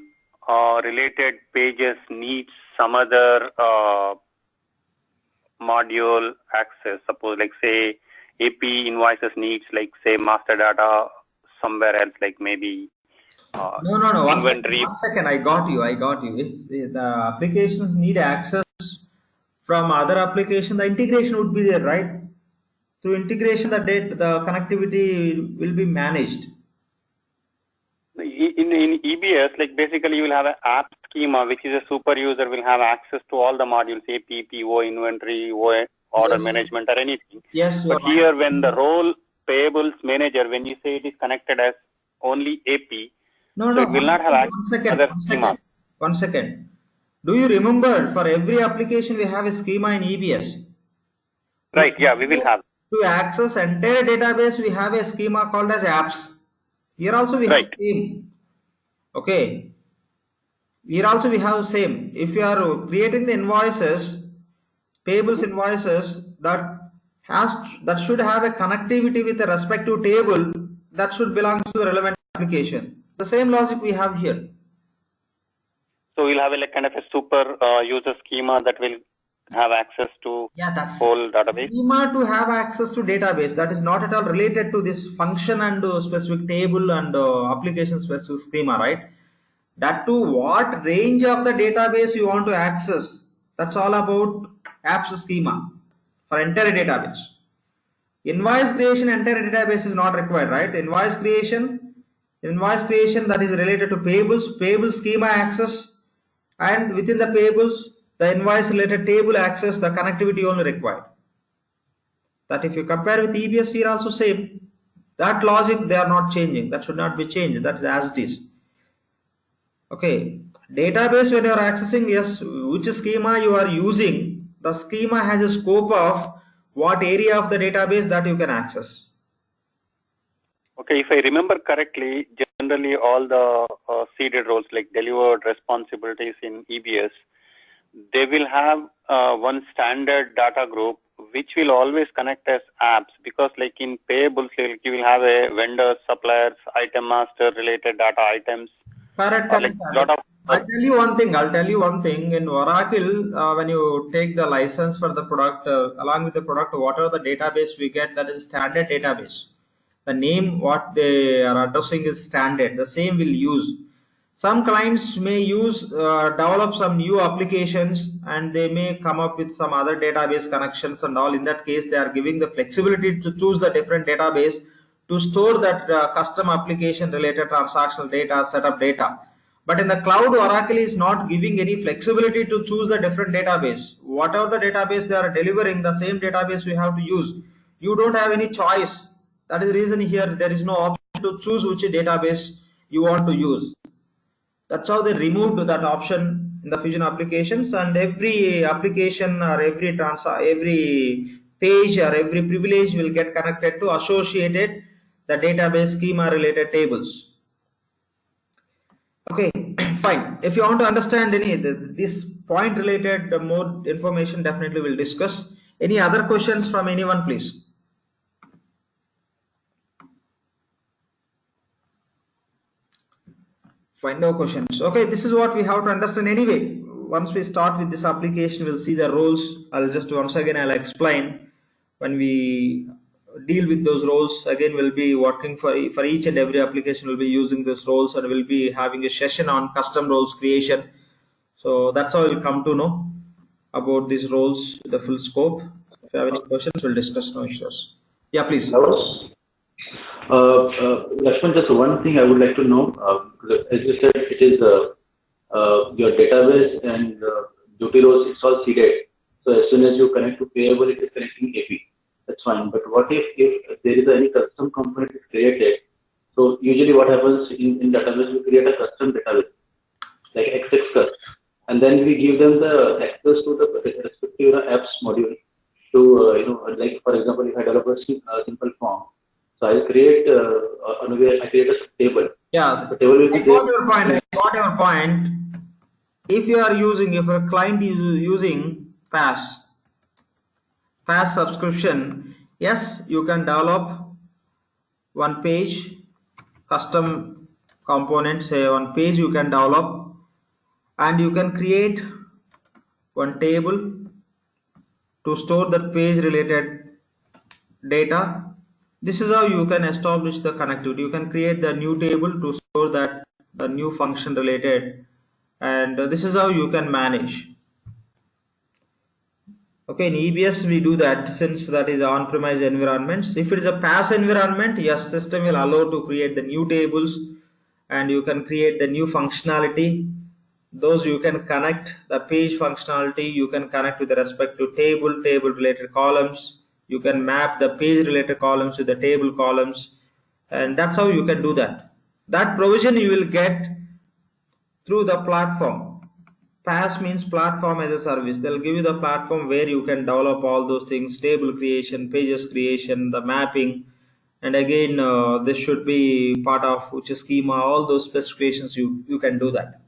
related pages needs some other module access, suppose like say AP invoices needs like say master data somewhere else, like maybe no. Inventory. One second. I got you. If the applications need access from other application, the integration would be there, right? Through integration, the connectivity will be managed. In EBS, like basically you will have an app schema, which is a super user will have access to all the modules, AP, PO, inventory, order management or anything. Yes. But here right. When the role payables manager, when you say it is connected as only AP, no, it will not have access to other schema. One second. Do you remember for every application we have a schema in EBS? Right, yeah, we will have. To access entire database, we have a schema called as apps. Here also we have same. Okay. Here also we have same. If you are creating the invoices, payables invoices, that should have a connectivity with the respective table that should belong to the relevant application. The same logic we have here. So we'll have a like kind of a super user schema that will have access to whole database. Schema to have access to database, that is not at all related to this function and specific table and application specific schema, right? That too, what range of the database you want to access, that's all about apps schema for entire database. Invoice creation, entire database is not required, right? Invoice creation that is related to payables schema access And within the tables, the invoice related table access, the connectivity only required. That if you compare with EBS here also same, that logic they are not changing, that should not be changed, that's as it is. Okay, database when you are accessing, yes, which schema you are using, the schema has a scope of what area of the database that you can access. Okay, if I remember correctly, generally all the seeded roles like delivered responsibilities in EBS, they will have one standard data group which will always connect as apps, because like in payables, like you will have a vendor, suppliers, item master related data items. Correct. Like lot of I'll tell you one thing. In Oracle, when you take the license for the product, along with the product, whatever the database we get, that is standard database. The name what they are addressing is standard. The same will use. Some clients may develop some new applications, and they may come up with some other database connections and all. In that case, they are giving the flexibility to choose the different database to store that custom application related transactional data, setup data. But in the cloud, Oracle is not giving any flexibility to choose the different database. Whatever the database they are delivering, the same database we have to use. You don't have any choice. That is the reason here there is no option to choose which database you want to use. That's how they removed that option in the Fusion applications, and every application or every page or every privilege will get connected to associated the database schema related tables. Okay, fine. If you want to understand any this point related more information, definitely we'll discuss. Any other questions from anyone, please? Fine, no questions. Okay, this is what we have to understand anyway. Once we start with this application, we'll see the roles. I'll explain when we deal with those roles. Again, we'll be working for each and every application. We'll be using those roles, and we'll be having a session on custom roles creation. So that's how we'll come to know about these roles, the full scope. If you have any questions, we'll discuss. No issues. Yeah, please. Lakshman, just one thing I would like to know. As you said, it is your database and duty roles, it's all seeded. So as soon as you connect to payable, it is connecting AP. That's fine. But what if there is any custom component is created? So usually what happens in database, we create a custom database, like XX, and then we give them the access to the respective apps module to, like for example, if I develop a simple form. So I create a table. Yes, the table will be I got your point. If a client is using PaaS subscription, yes, you can develop one page custom component, say one page you can develop, and you can create one table to store that page related data. This is how you can establish the connectivity. You can create the new table to store the new function related, and this is how you can manage. Okay, in EBS we do that, since that is on-premise environments. If it is a PaaS environment, yes, system will allow to create the new tables, and you can create the new functionality. Those you can connect the page functionality, you can connect with respect to table related columns. You can map the page related columns to the table columns, and that's how you can do that. That provision you will get through the platform. PaaS means platform as a service. They'll give you the platform where you can develop all those things: table creation, pages creation, the mapping, and again this should be part of which schema, all those specifications you can do that.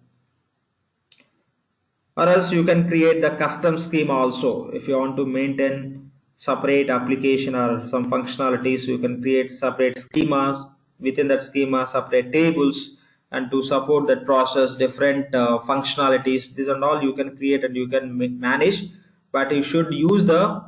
Or else you can create the custom schema also. If you want to maintain separate application or some functionalities, you can create separate schemas. Within that schema, separate tables, and to support that process, different functionalities. These are all you can create and you can manage. But you should use the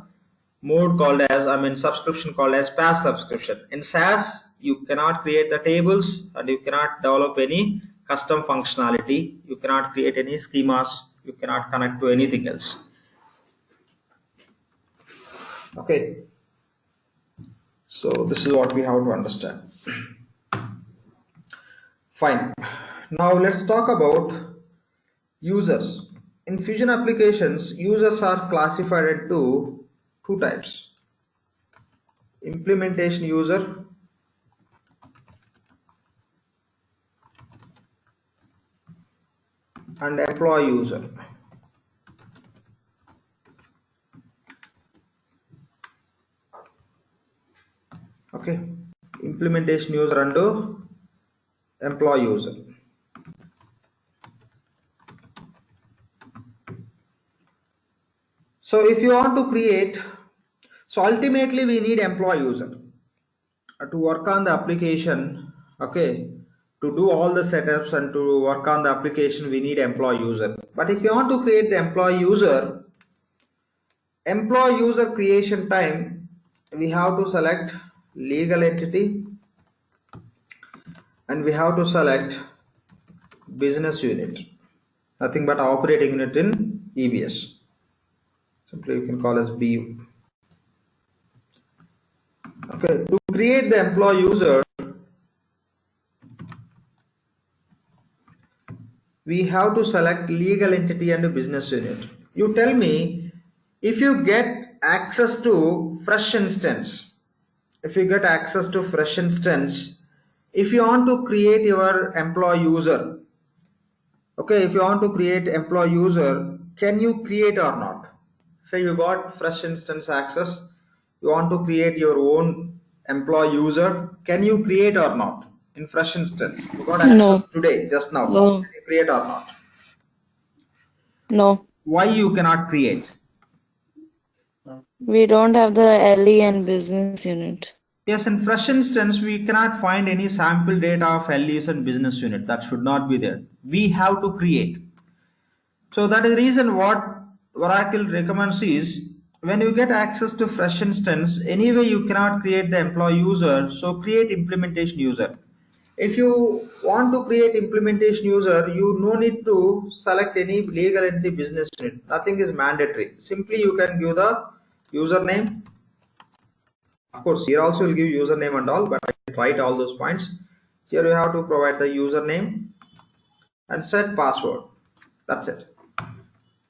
mode called as, subscription called as PaaS subscription. In SaaS, you cannot create the tables, and you cannot develop any custom functionality. You cannot create any schemas. You cannot connect to anything else. Okay. So this is what we have to understand. Fine. Now let's talk about Users. In Fusion applications, users are classified into two types: implementation user and employee user. Okay, implementation user and employee user. So if you want to create, so ultimately we need employee user to work on the application. Okay, to do all the setups and to work on the application we need employee user. But if you want to create the employee user creation time, we have to select legal entity and we have to select business unit, nothing but operating unit in EBS. Simply you can call as BU. Okay, to create the employee user, we have to select legal entity and business unit. You tell me, if you get access to fresh instance, if you want to create your employee user, okay, if you want to create employee user, can you create or not? Say you got fresh instance access, you want to create your own employee user, can you create or not in fresh instance? You got access No. today, just now. No. Can you create or not? No. Why you cannot create? We don't have the LE and business unit. Yes, in fresh instance, we cannot find any sample data of LEs and business unit. That should not be there. We have to create. So that is the reason what Oracle recommends is, when you get access to fresh instance, anyway you cannot create the employee user, so create implementation user. If you want to create implementation user, you no need to select any legal entity business unit. Nothing is mandatory. Simply you can give the username. Of course, here also will give username and all, but I can write all those points. Here you have to provide the username and set password. That's it.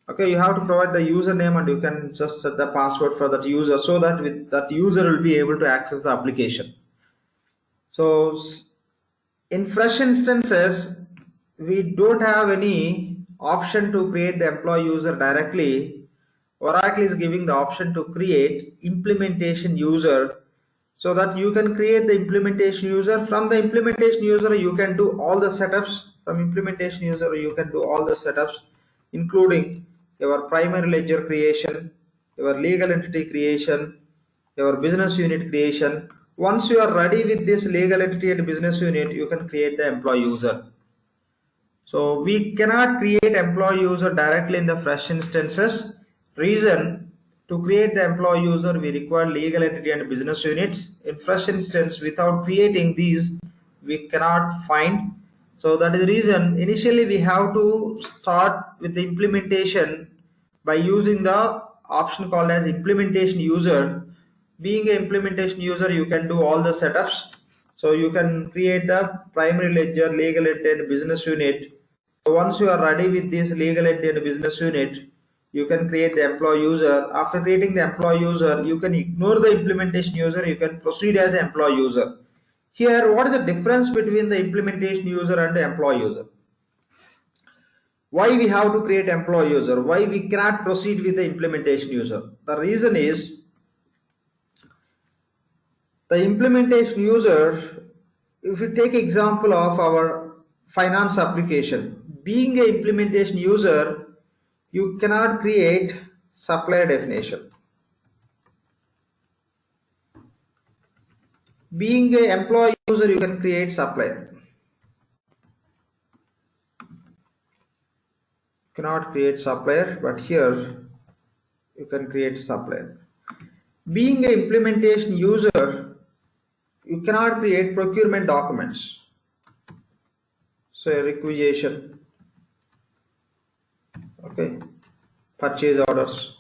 Okay, you have to provide the username and you can just set the password for that user, so that with that user will be able to access the application. So in fresh instances, we don't have any option to create the employee user directly. Oracle is giving the option to create implementation user, so that you can create the implementation user. From the implementation user you can do all the setups. From implementation user you can do all the setups, including your primary ledger creation, your legal entity creation, your business unit creation. Once you are ready with this legal entity and business unit, you can create the employee user. So we cannot create employee user directly in the fresh instances. Reason, to create the employee user we require legal entity and business units. In fresh instance, without creating these, we cannot find. So that is the reason initially we have to start with the implementation by using the option called as implementation user. Being an implementation user, you can do all the setups. So you can create the primary ledger, legal entity and business unit. So once you are ready with this legal entity and business unit, you can create the employee user. After creating the employee user, you can ignore the implementation user, you can proceed as employee user. Here, what is the difference between the implementation user and the employee user? Why we have to create employee user? Why we cannot proceed with the implementation user? The reason is, the implementation user, if you take example of our finance application, being an implementation user, you cannot create supplier definition. Being an employee user, you can create supplier. Cannot create supplier, but here you can create supplier. Being an implementation user, you cannot create procurement documents. So requisition, okay, purchase orders,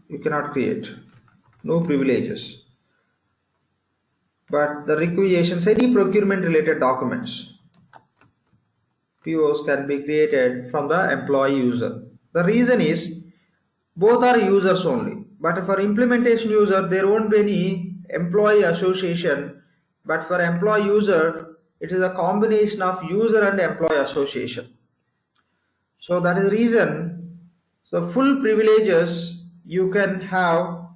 you cannot create, no privileges. But the requisitions, any procurement related documents, POs can be created from the employee user. The reason is both are users only, but for implementation user there won't be any employee association, but for employee user it is a combination of user and employee association. So that is the reason, so full privileges you can have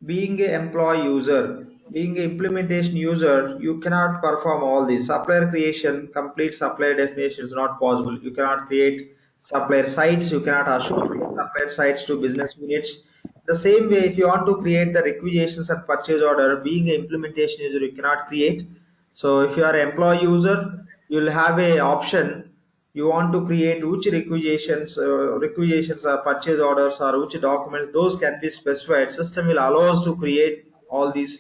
being an employee user. Being an implementation user, you cannot perform all this. Supplier creation, complete supplier definition is not possible. You cannot create supplier sites, you cannot associate supplier sites to business units. The same way, if you want to create the requisitions and purchase order, being an implementation user, you cannot create. So if you are an employee user, you will have a option. You want to create which requisitions or purchase orders or which documents, those can be specified. System will allow us to create all these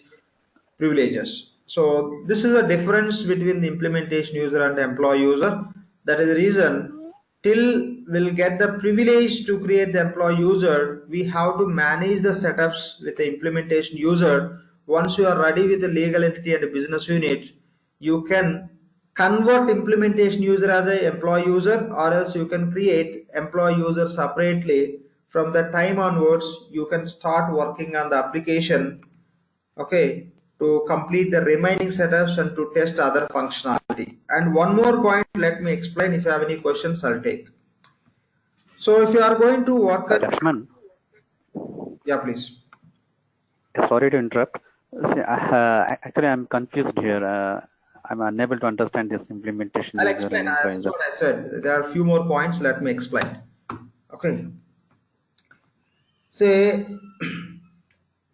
privileges. So this is a difference between the implementation user and the employee user. That is the reason, till we'll get the privilege to create the employee user, we have to manage the setups with the implementation user. Once you are ready with the legal entity and a business unit, you can convert implementation user as a employee user, or else you can create employee user separately. From the time onwards, you can start working on the application, okay, to complete the remaining setups and to test other functionality. And one more point, let me explain. If you have any questions, I'll take. So if you are going to work at Lakshman, yeah, please. sorry to interrupt. See, actually, I'm confused here. I'm unable to understand this implementation. I'll explain. That's what I said. There are a few more points. Let me explain. Okay. Say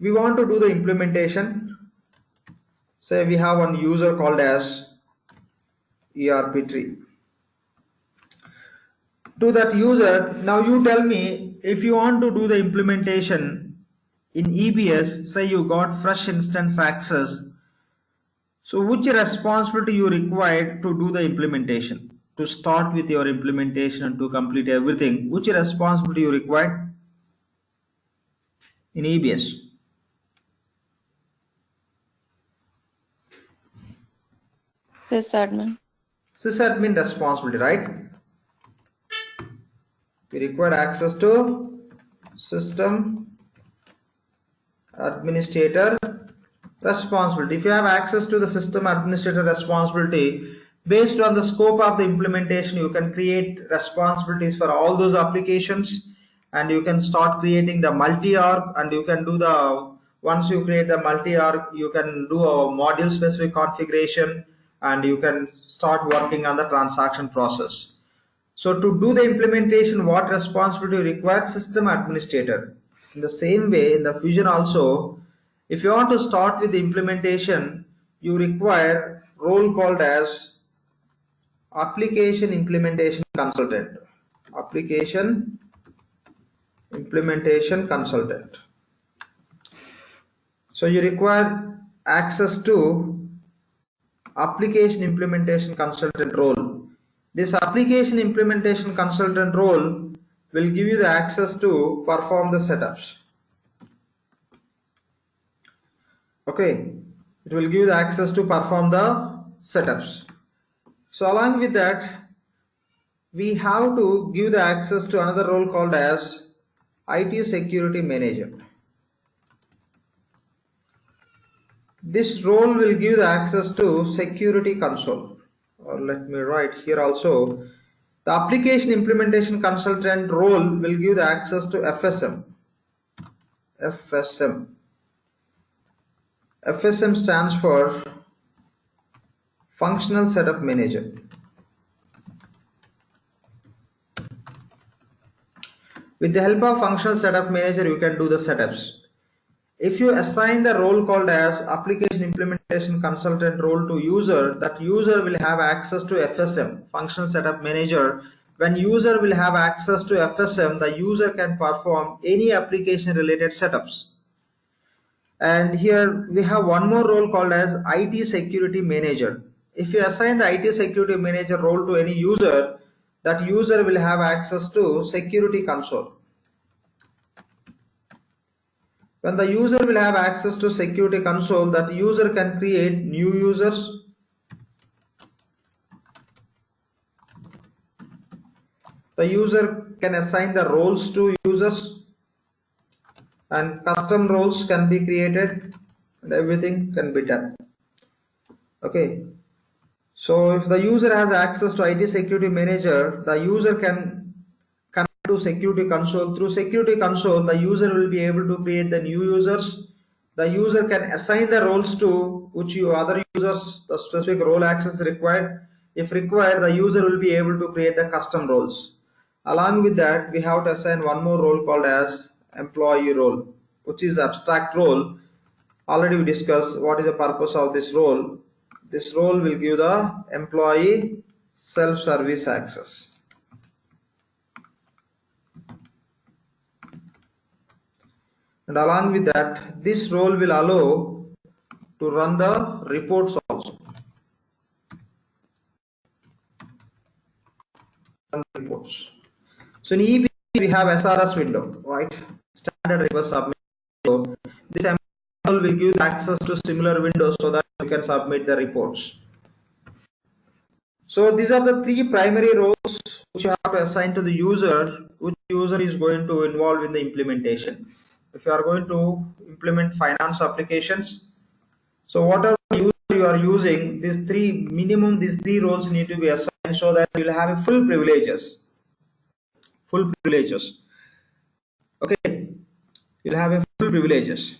we want to do the implementation. Say we have one user called as ERPTREE. To that user, now you tell me, if you want to do the implementation in EBS, say you got fresh instance access, so which responsibility you require to do the implementation, to start with your implementation and to complete everything, which responsibility you require in EBS? Sysadmin. Sysadmin responsibility, right? We require access to system administrator responsibility. If you have access to the system administrator responsibility, based on the scope of the implementation, you can create responsibilities for all those applications, and you can start creating the multi-org, and you can do the, once you create the multi-org, you can do a module specific configuration, and you can start working on the transaction process. So to do the implementation, what responsibility requires? System administrator. In the same way, in the Fusion also, if you want to start with the implementation, you require role called as application implementation consultant. Application implementation consultant. So you require access to application implementation consultant role. This application implementation consultant role will give you the access to perform the setups. Okay, it will give you the access to perform the setups. So along with that, we have to give the access to another role called as IT security manager. This role will give the access to security console, or let me write here also, the application implementation consultant role will give the access to FSM. FSM. FSM stands for Functional Setup Manager. With the help of Functional Setup Manager, you can do the setups. If you assign the role called as Application Implementation Consultant role to user, that user will have access to FSM, Functional Setup Manager. When user will have access to FSM, the user can perform any application related setups. And here we have one more role called as IT Security Manager. If you assign the IT Security Manager role to any user, that user will have access to Security Console. When the user will have access to Security Console, that user can create new users, The user can assign the roles to users, and custom roles can be created, and everything can be done. Okay, so if the user has access to IT security manager, the user can connect to security console. Through security console, the user will be able to create the new users. The user can assign the roles to which other users the specific role access required. If required, the user will be able to create the custom roles. Along with that, we have to assign one more role called as employee role, which is abstract role. Already we discussed what is the purpose of this role. This role will give the employee self-service access. And along with that, this role will allow to run the reports also. Reports. So in EB we have SRS window, right? Standard request submit window. This will give access to similar windows so that you can submit the reports. So these are the three primary roles which you have to assign to the user, which user is going to involve in the implementation. If you are going to implement finance applications, so whatever user you are using, these three roles need to be assigned so that you will have a full privileges. Okay, you'll have a full privileges.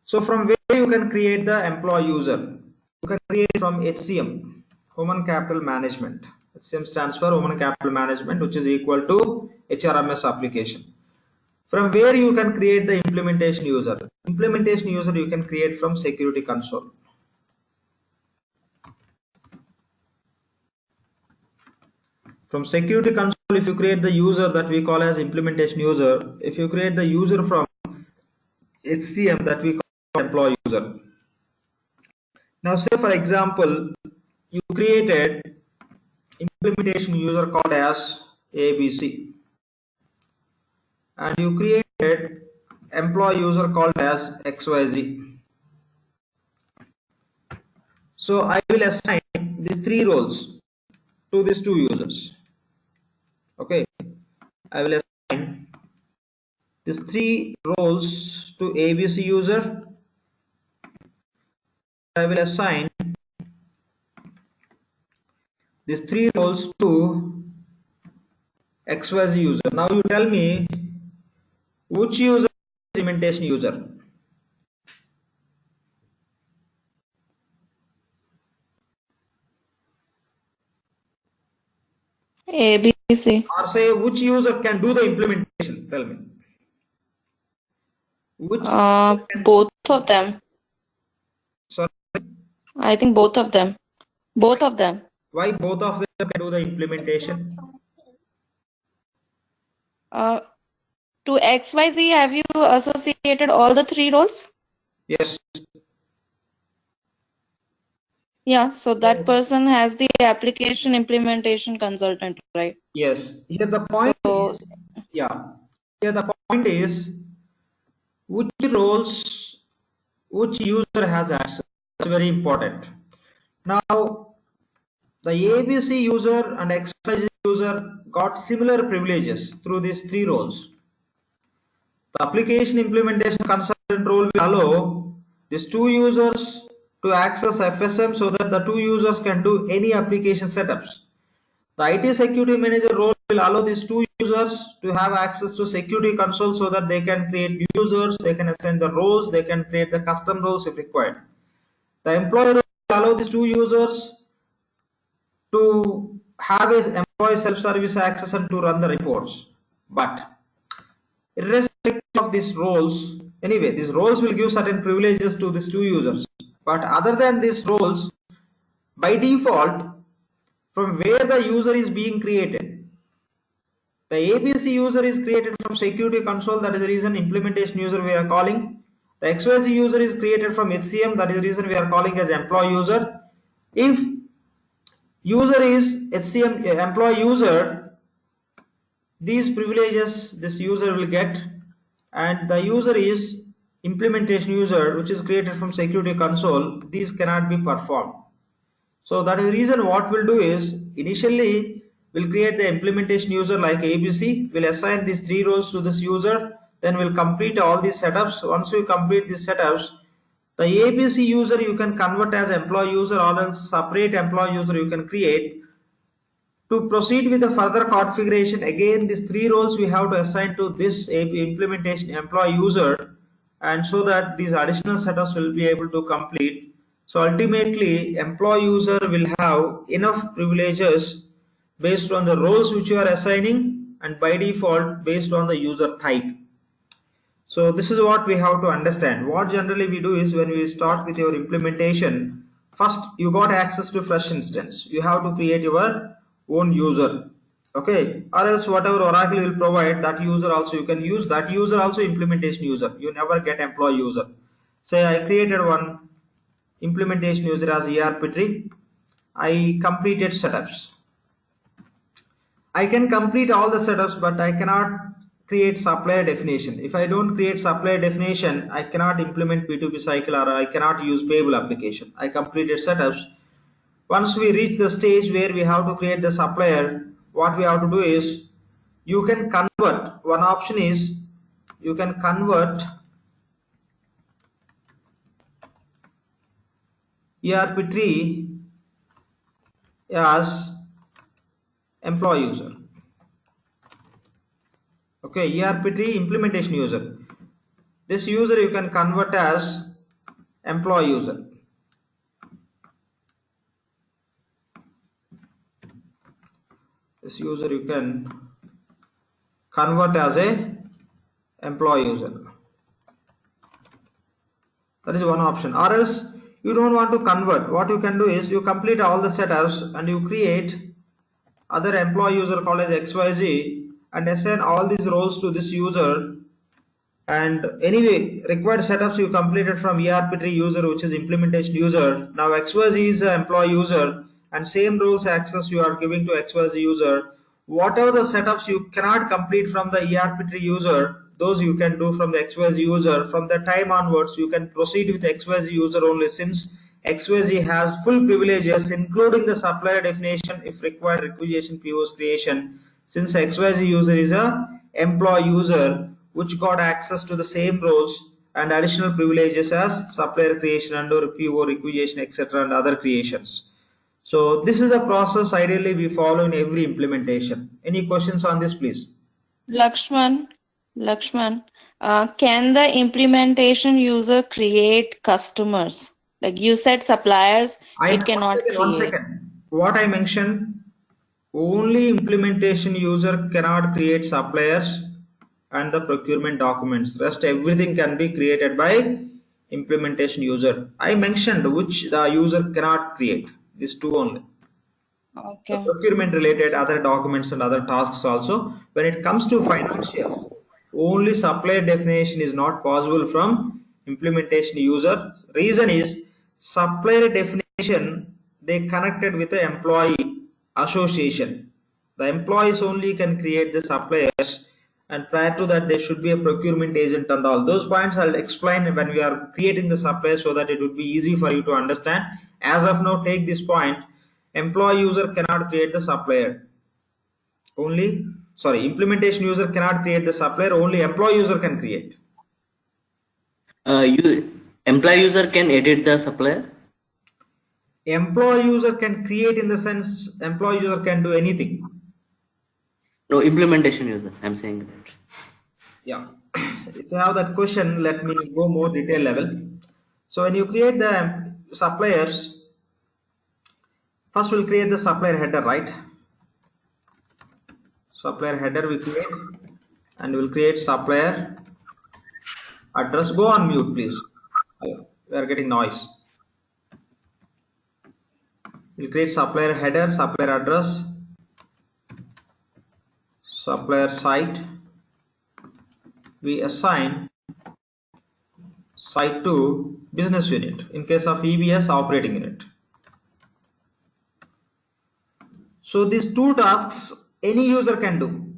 So from where you can create the employee user? You can create from HCM, Human Capital Management. HCM stands for Human Capital Management, which is equal to HRMS application. From where you can create the implementation user? Implementation user you can create from Security Console. From Security Console, if you create the user that we call as implementation user, if you create the user from HCM that we call employee user. Now say for example, you created implementation user called as ABC, and you created employee user called as XYZ. So I will assign these three roles to these two users. Okay, I will assign these three roles to ABC user. I will assign these three roles to XYZ user. Now you tell me which user is implementation user. ABC. Or say which user can do the implementation. Tell me. Which Both of them. Sorry. I think both of them. Both of them. Why both of them can do the implementation? To XYZ, have you associated all the three roles? Yes. Yeah, so that person has the application implementation consultant, right? Yes. Here the point is, Here the point is which roles, which user has access. That's very important. Now the ABC user and XYZ user got similar privileges through these three roles. The application implementation consultant role will allow these two users to access FSM so that the two users can do any application setups. The IT security manager role will allow these two users to have access to security console so that they can create new users, they can assign the roles, they can create the custom roles if required. The employee role will allow these two users to have an employee self-service access and to run the reports. But irrespective of these roles, anyway, these roles will give certain privileges to these two users. But other than these roles, by default, from where the user is being created, the ABC user is created from security console. That is the reason implementation user we are calling. The XYZ user is created from HCM. That is the reason we are calling as employee user. If user is HCM employee user, these privileges this user will get, and the user is implementation user, which is created from security console, these cannot be performed. So that is the reason what we'll do is initially We'll create the implementation user like ABC. We'll assign these 3 roles to this user. Then we'll complete all these setups. Once we complete these setups, the ABC user you can convert as employee user, or else separate employee user you can create. To proceed with the further configuration, again these 3 roles we have to assign to this implementation employee user, and so that these additional setups will be able to complete. So ultimately employee user will have enough privileges based on the roles which you are assigning, and by default based on the user type. So this is what we have to understand. What generally we do is, when we start with your implementation, first you got access to fresh instance. You have to create your own user, okay? Or else whatever Oracle will provide, that user also you can use. That user also implementation user. You never get employee user. Say I created one implementation user as ERPTREE. I completed setups. I can complete all the setups, but I cannot create supplier definition. If I don't create supplier definition, I cannot implement P2P cycle, or I cannot use payable application. I completed setups. Once we reach the stage where we have to create the supplier, what we have to do is, you can convert. One option is, you can convert ERPTREE as employee user. Okay, ERPTREE implementation user. This user you can convert as employee user. This user you can convert as a employee user. That is one option. Or else you don't want to convert. What you can do is, you complete all the setups and you create other employee user called as XYZ, and assign all these roles to this user. And anyway, required setups you completed from ERPTREE user, which is implementation user. Now XYZ is an employee user, and same roles access you are giving to XYZ user. Whatever the setups you cannot complete from the ERPTREE user, those you can do from the XYZ user. From the time onwards, you can proceed with XYZ user only, since XYZ has full privileges, including the supplier definition if required, requisition, POs creation. Since XYZ user is a employee user, which got access to the same roles and additional privileges as supplier creation and or PO requisition, etc., and other creations. So this is a process ideally we follow in every implementation. Any questions on this, please? Lakshman, can the implementation user create customers? Like you said, suppliers, it cannot create. One second. What I mentioned, only implementation user cannot create suppliers and the procurement documents. Rest everything can be created by implementation user. I mentioned which the user cannot create. These two only. Okay. The procurement related other documents and other tasks also. When it comes to financials, only supplier definition is not possible from implementation user. Reason is, supplier definition they connected with the employee association. The employees only can create the suppliers, and prior to that there should be a procurement agent, and all those points I'll explain when we are creating the supplier, so that it would be easy for you to understand. As of now, take this point: employee user cannot create the supplier. Implementation user cannot create the supplier, only employee user can create. Employee user can edit the supplier? Employee user can create in the sense, employee user can do anything. No, implementation user, I'm saying that. Yeah. If you have that question, let me go more detail level. So when you create the suppliers, first we'll create the supplier header, right? Supplier header we create, and we'll create supplier address. Go on mute, please. We are getting noise. We'll create supplier header, supplier address, supplier site. We assign site to business unit. In case of EBS, operating unit. So these two tasks any user can do.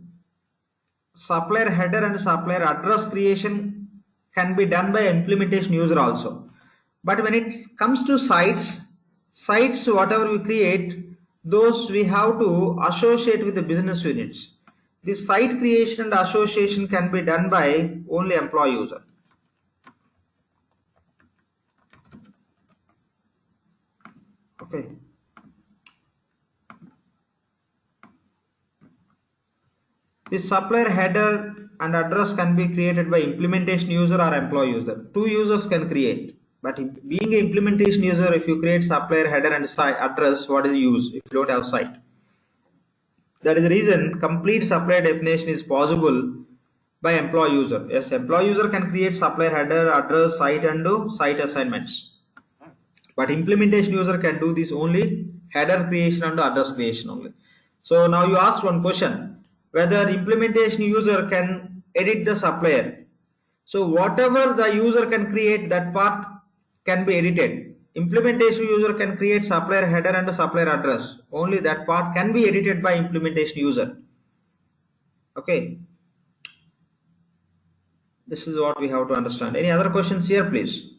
Supplier header and supplier address creation can be done by implementation user also. But when it comes to sites, whatever we create, those we have to associate with the business units. The site creation and association can be done by only employee user. Okay. The supplier header and address can be created by implementation user or employee user. Two users can create. But being an implementation user, if you create supplier header and site address, what is the use if you don't have site? That is the reason complete supplier definition is possible by employee user. Yes, employee user can create supplier header, address, site, and do site assignments. But implementation user can do this only header creation and address creation only. So now you asked one question, whether implementation user can edit the supplier. So whatever the user can create, that part can be edited. Implementation user can create supplier header and supplier address. Only that part can be edited by implementation user. Okay. This is what we have to understand. Any other questions here, please?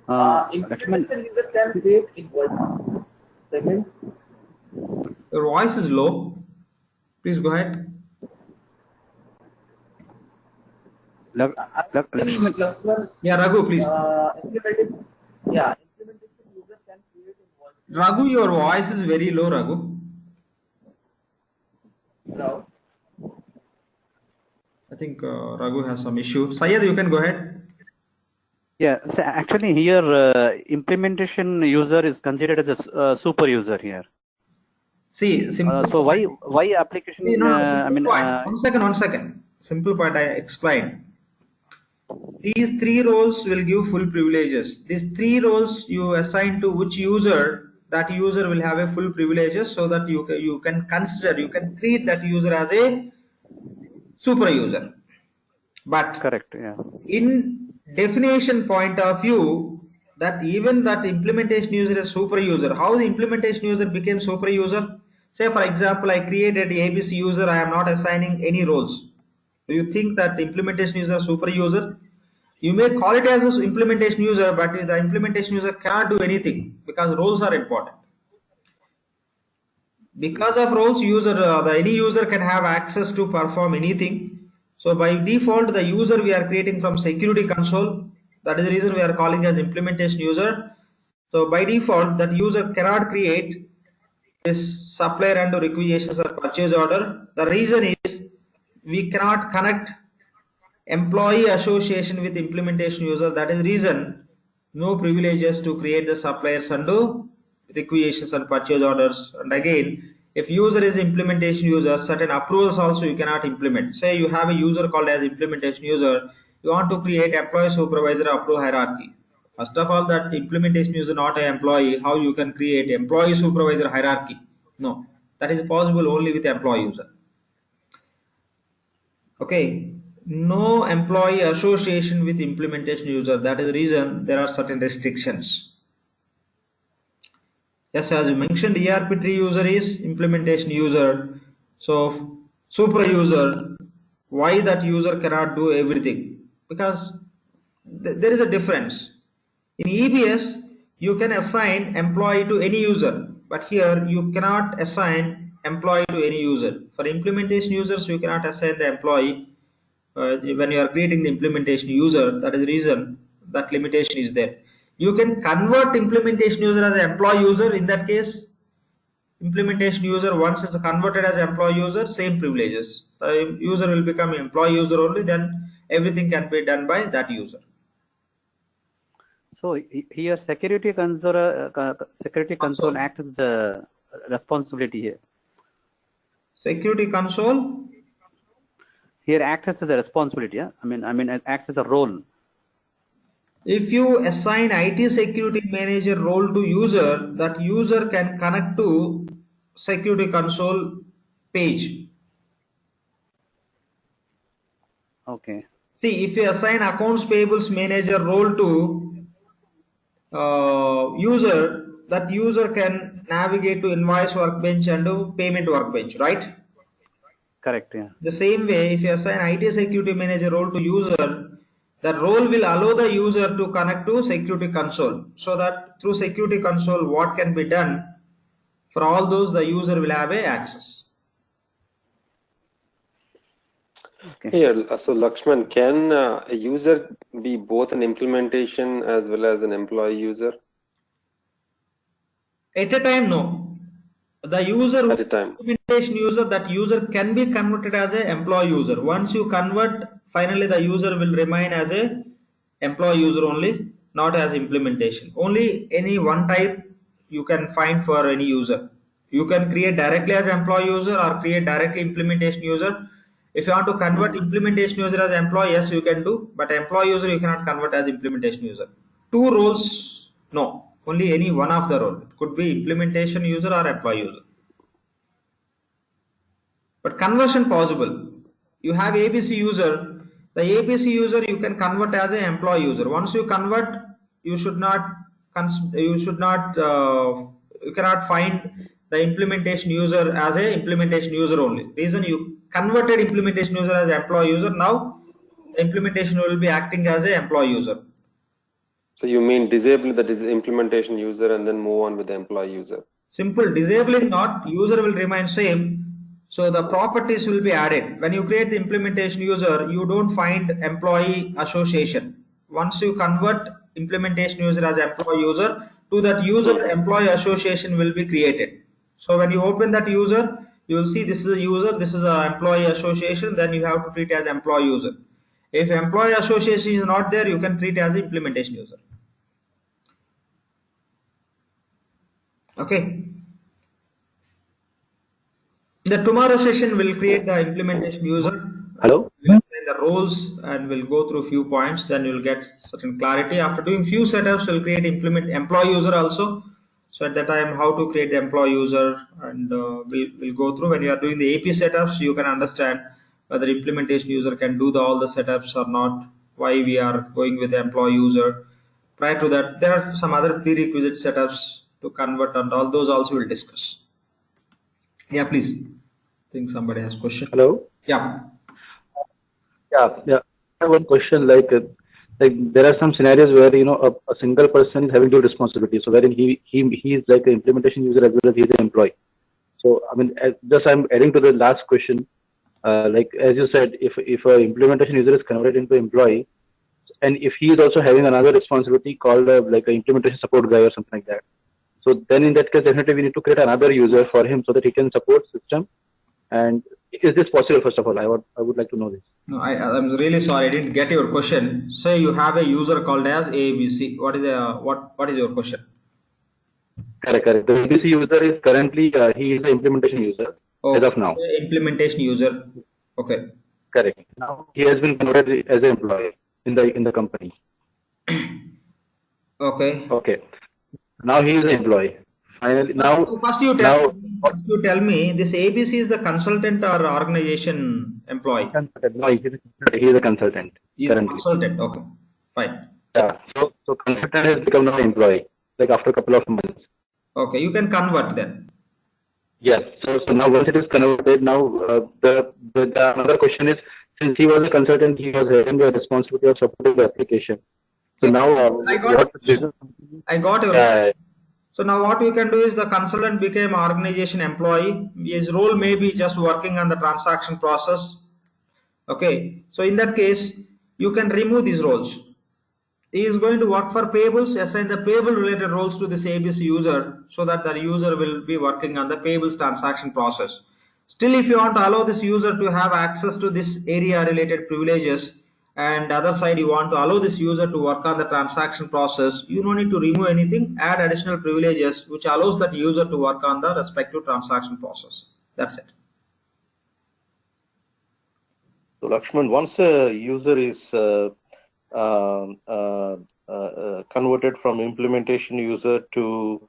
Implementation user can create invoices. Second. Your voice is low. Please go ahead. Yeah, Raghu, please. Implementation user can create invoices. Raghu, your voice is very low, Raghu. No. I think Raghu has some issue. Syed, you can go ahead. Yeah, so actually here implementation user is considered as a super user here. See, so why application? See, I mean, one second. Simple point I explained. These three roles will give full privileges. These three roles you assign to which user, that user will have a full privileges, so that you can consider, you can treat that user as a super user. But correct, yeah. In definition point of view, that even that implementation user is super user. How the implementation user became super user? Say for example, I created ABC user, I am not assigning any roles. Do you think that implementation user is super user? You may call it as an implementation user, but the implementation user cannot do anything because roles are important. Because of roles, any user can have access to perform anything. So by default, the user we are creating from security console. That is the reason we are calling as implementation user. So by default, that user cannot create this supplier and requisitions or purchase order. The reason is we cannot connect employee association with implementation user. That is the reason no privileges to create the suppliers and do requisitions and purchase orders. And again, if user is implementation user, certain approvals also you cannot implement. Say you have a user called as implementation user, you want to create employee supervisor approve hierarchy. First of all, that implementation user not an employee, how you can create employee supervisor hierarchy? No, that is possible only with employee user. Okay, no employee association with implementation user. That is the reason there are certain restrictions. Yes, as you mentioned, ERPTREE user is implementation user. So super user, why that user cannot do everything? Because there is a difference. In EBS, you can assign employee to any user, but here you cannot assign employee to any user. For implementation users, you cannot assign the employee when you are creating the implementation user. That is the reason that limitation is there. You can convert implementation user as an employee user. In that case, implementation user once it's converted as employee user, same privileges. The user will become employee user only, then everything can be done by that user. So here security console acts as a responsibility here. Security console here acts as a responsibility. Yeah? I mean it acts as a role. If you assign IT security manager role to user, that user can connect to security console page. Okay. See, if you assign accounts payables manager role to user, that user can navigate to invoice workbench and do payment workbench, right? Correct, yeah. The same way, if you assign IT security manager role to user, that role will allow the user to connect to security console, so that through security console, what can be done? For all those, the user will have a access. Here, so Lakshman, can a user be both an implementation as well as an employee user? At a time, no. The user, at a time, implementation user, that user can be converted as an employee user. Once you convert, finally the user will remain as a employee user only, not as implementation. Only any one type you can find for any user. You can create directly as employee user or create directly implementation user. If you want to convert implementation user as employee, yes, you can do, but employee user you cannot convert as implementation user. Two roles, no, only any one of the role. It could be implementation user or employee user. But conversion possible. You have ABC user. The ABC user you can convert as an employee user. Once you convert, you should not you cannot find the implementation user as a implementation user only. Reason, you converted implementation user as employee user. Now the implementation will be acting as a employee user. So you mean disable the implementation user and then move on with the employee user? Simple. Disabling not, user will remain same. So the properties will be added. When you create the implementation user, you don't find employee association. Once you convert implementation user as employee user, to that user, employee association will be created. So when you open that user, you will see this is a user, this is an employee association, then you have to treat as employee user. If employee association is not there, you can treat as implementation user. Okay. The tomorrow session will create the implementation user. Hello. We'll explain the roles and we'll go through few points. Then you'll get certain clarity. After doing few setups, we'll create implement employee user also. So at that time, how to create the employee user, and we'll go through. When you are doing the AP setups, you can understand whether implementation user can do all the setups or not. Why we are going with the employee user. Prior to that, there are some other prerequisite setups to convert, and all those also we'll discuss. Yeah, please. I think somebody has a question. Hello. Yeah. I have one question. Like there are some scenarios where a single person is having dual responsibility. So wherein he is like an implementation user as well as he is an employee. So I mean, I'm adding to the last question. Like as you said, if an implementation user is converted into employee, and if he is also having another responsibility called like an implementation support guy or something like that. So then in that case, definitely we need to create another user for him so that he can support system. And is this possible? First of all, I would like to know this. No, I'm really sorry, I didn't get your question. Say you have a user called as ABC. What is your question? Correct. The ABC user is currently he is the implementation user as of now. Implementation user. Okay. Correct. Now he has been converted as an employee in the company. Okay. Okay. Now he is an employee. Finally, now. First you tell me, this ABC is the consultant or organization employee? No, he is a consultant. He is a consultant. Okay. Fine. Yeah. So consultant has become now employee, like after a couple of months. Okay. You can convert then. Yes. So now once it is converted, now the another question is, since he was a consultant, he was having the responsibility of supporting the application. So now I got your. So now what we can do is the consultant became organization employee. His role may be just working on the transaction process. Okay. So in that case, you can remove these roles. He is going to work for payables, assign the payable related roles to this ABC user so that the user will be working on the payables transaction process. Still, if you want to allow this user to have access to this area related privileges, and other side you want to allow this user to work on the transaction process, you don't need to remove anything, add additional privileges which allows that user to work on the respective transaction process. That's it. So Lakshman, once a user is converted from implementation user to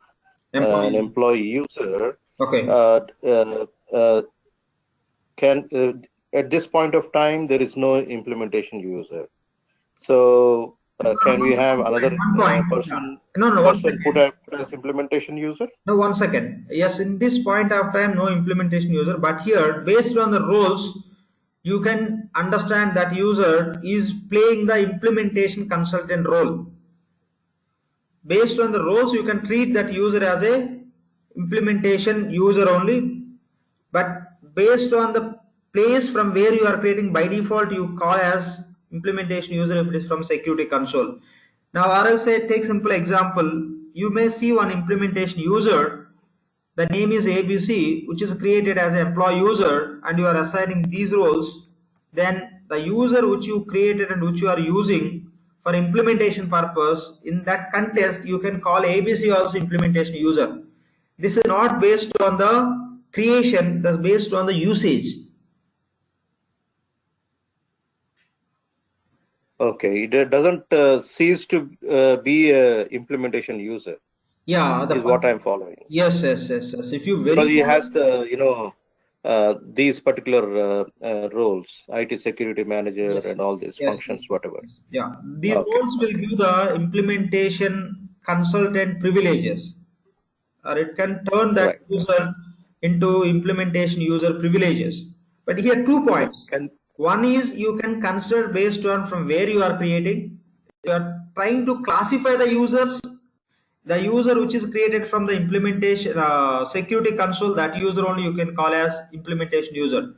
an employee user, okay. At this point of time, there is no implementation user. So can we have another person put as implementation user? No, 1 second. Yes, in this point of time, no implementation user. But here, based on the roles, you can understand that user is playing the implementation consultant role. Based on the roles, you can treat that user as a implementation user only, but based on the place from where you are creating, by default you call as implementation user if it is from security console. Now, or else say, take simple example, you may see one implementation user, the name is ABC, which is created as an employee user, and you are assigning these roles. Then the user which you created and which you are using for implementation purpose, in that context you can call ABC also implementation user. This is not based on the creation, that's based on the usage. Okay, it doesn't cease to be a implementation user. Yeah, is what I'm following. Yes. If you because he has the these particular roles, IT security manager and all these functions, whatever. Yeah, these roles will give the implementation consultant privileges, or it can turn that user into implementation user privileges. But here 2 points. One is you can consider based on from where you are creating. You are trying to classify the users. The user which is created from the implementation security console, that user only you can call as implementation user.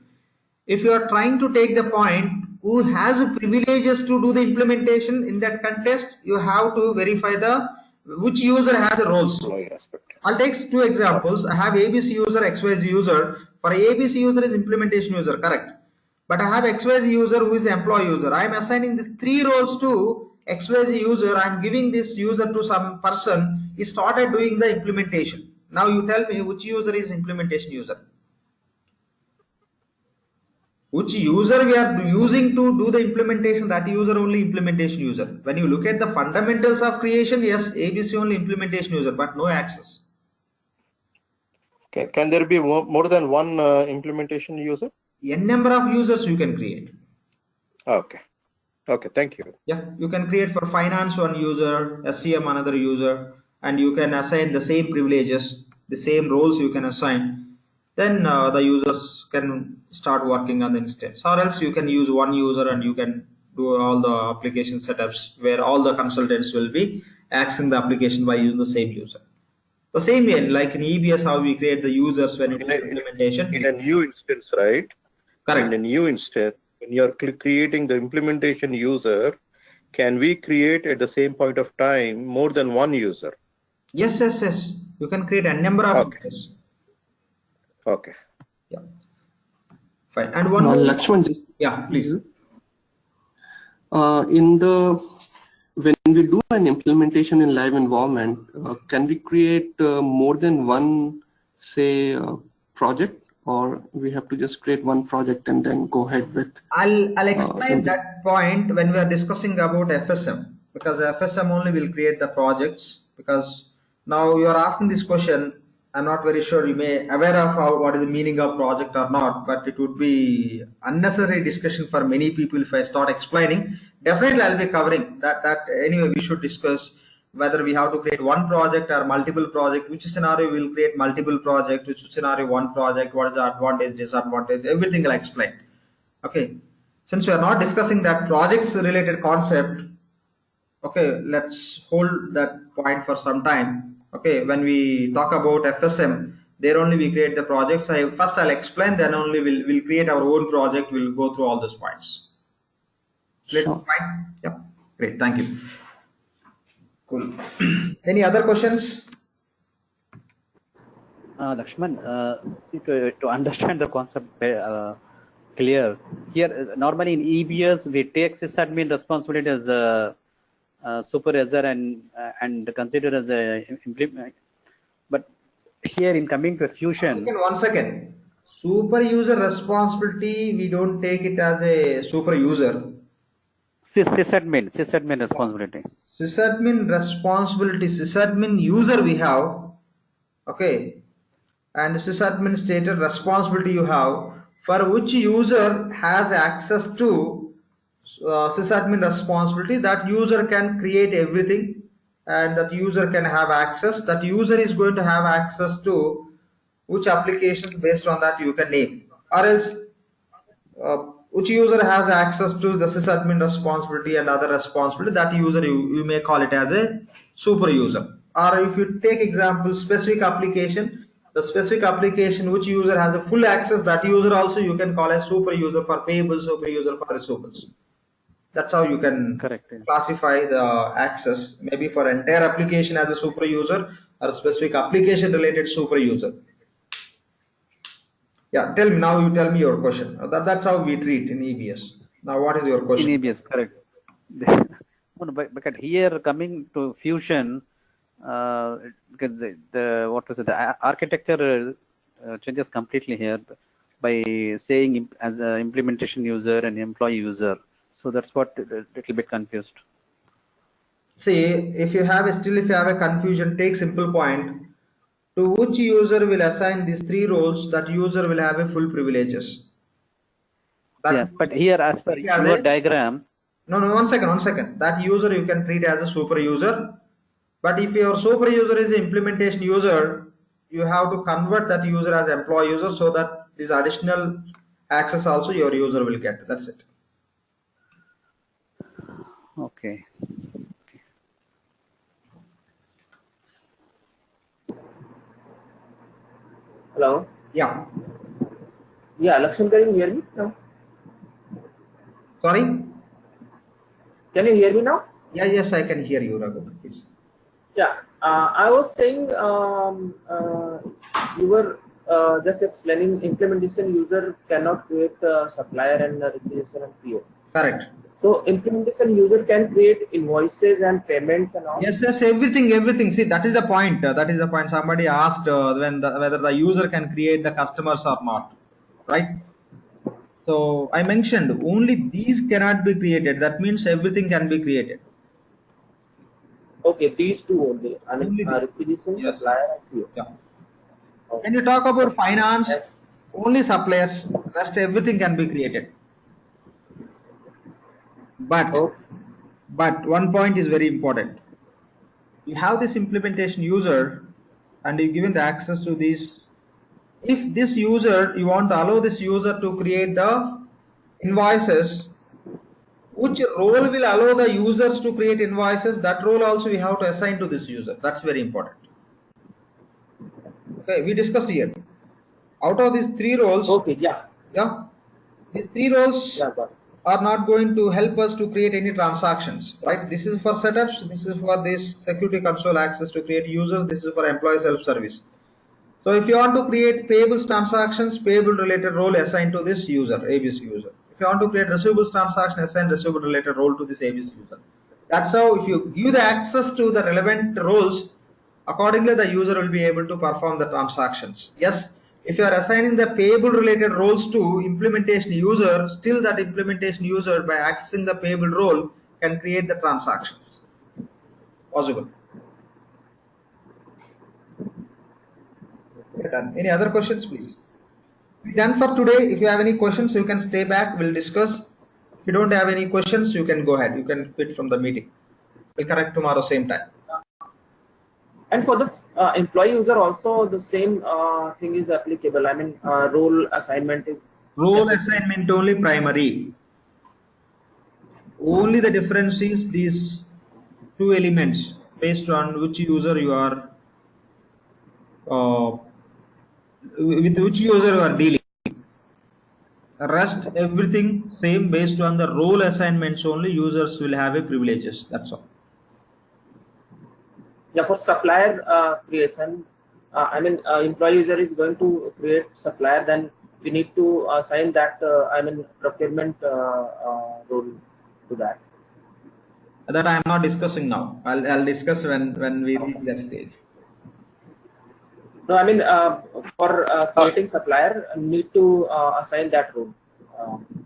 If you are trying to take the point who has privileges to do the implementation, in that context you have to verify the which user has the roles. I'll take 2 examples. I have ABC user, XYZ user. For ABC user is implementation user, correct? But I have XYZ user who is employee user. I am assigning these 3 roles to XYZ user. I am giving this user to some person. He started doing the implementation. Now you tell me which user is implementation user. Which user we are using to do the implementation, that user only implementation user. When you look at the fundamentals of creation, yes, ABC only implementation user, but no access. Can there be more than one implementation user? N number of users you can create. Okay, thank you. Yeah, you can create for finance one user, SCM another user, and you can assign the same privileges, the same roles you can assign. Then the users can start working on the instance, or else you can use one user and you can do all the application setups where all the consultants will be accessing the application by using the same user. The same way, like in EBS, how we create the users when it is implementation. In a new instance, right? Correct. In a new instance, when you're creating the implementation user, can we create at the same point of time more than one user? Yes. You can create a number of users. Okay. Yeah. Fine. And one more. LAXMAN, yeah, please. When we do an implementation in live environment, can we create more than one, say, project, or we have to just create one project and then go ahead with? I'll explain that point when we are discussing about FSM, because FSM only will create the projects. Because now you are asking this question, I'm not very sure you may aware of what is the meaning of project or not, but it would be unnecessary discussion for many people if I start explaining. Definitely I'll be covering that. Anyway, we should discuss whether we have to create one project or multiple project, which scenario will create multiple project, which scenario one project, what is the advantage, disadvantage, everything I'll explain. Okay, since we are not discussing that projects related concept, okay, let's hold that point for some time. Okay, when we talk about FSM, there only we create the projects. First I'll explain, then only we'll create our own project. We'll go through all those points. Sure. Fine. Yeah, great, thank you. Cool. Any other questions? Lakshman, to understand the concept clear, here normally in EBS we take sysadmin responsibility as a supervisor and consider as a implement. But here in coming to Fusion. One second. Super user responsibility, we don't take it as a super user. Sysadmin responsibility. Sysadmin responsibility, sysadmin user we have, okay, and sysadmin stated responsibility you have, for which user has access to sysadmin responsibility. That user can create everything, and that user can have access. That user is going to have access to which applications, based on that you can name, or else which user has access to the sysadmin responsibility and other responsibility, that user you may call it as a super user. Or if you take example, specific application, the specific application which user has a full access, that user also you can call as super user for payables, super user for receivables. That's how you can classify the access, maybe for entire application as a super user or a specific application related super user. Yeah, tell me now. You tell me your question. That's how we treat in EBS. Now, what is your question? In EBS, correct. But here coming to Fusion, because the what was it? The architecture changes completely here by saying as an implementation user and employee user. So that's what a little bit confused. See, if you have a confusion, take simple point. To which user will assign these three roles, that user will have a full privileges. Yeah, but here as per your diagram. No, one second. That user you can treat as a super user. But if your super user is an implementation user, you have to convert that user as employee user so that this additional access also your user will get. That's it. Okay. Hello? Yeah. Yeah, Lakshman, can you hear me now? Sorry? Can you hear me now? Yeah, yes, I can hear you, Raghu. Please. Yeah, I was saying you were just explaining implementation user cannot create a supplier and a requisition and PO. Correct. So implementation user can create invoices and payments and all. Yes, everything. See, that is the point. Somebody asked whether the user can create the customers or not, right? So I mentioned only these cannot be created. That means everything can be created. Okay, these two only. I mean, requisition, yes. Supplier, and PO. Yeah. Okay. When you talk about finance, yes. Only suppliers, rest everything can be created. But one point is very important. You have this implementation user and you're given the access to this. If this user, you want to allow this user to create the invoices, which role will allow the users to create invoices, that role also we have to assign to this user. That's very important. Okay, we discuss here. Out of these three roles, okay, yeah, these three roles are not going to help us to create any transactions, right? This is for setups, this is for this security console access to create users, this is for employee self-service. So if you want to create payables transactions, payable related role assigned to this user, ABC user. If you want to create receivables transaction, assign receivable related role to this ABC user. That's how if you give the access to the relevant roles, accordingly the user will be able to perform the transactions. Yes, if you are assigning the payable related roles to implementation user, still that implementation user by accessing the payable role can create the transactions. Possible. Done. Any other questions, please? We're done for today. If you have any questions, you can stay back. We'll discuss. If you don't have any questions, you can go ahead. You can quit from the meeting. We'll connect tomorrow same time. And for the employee user also the same thing is applicable. I mean, role assignment is role assignment only primary. Only the difference is these two elements based on which user you are with which user you are dealing. Rest everything same based on the role assignments only. Users will have a privileges. That's all. Yeah, for supplier creation, I mean, employee user is going to create supplier, then we need to assign that, I mean, procurement role to that. That I am not discussing now. I'll discuss when we reach that stage. No, I mean, for creating supplier, need to assign that role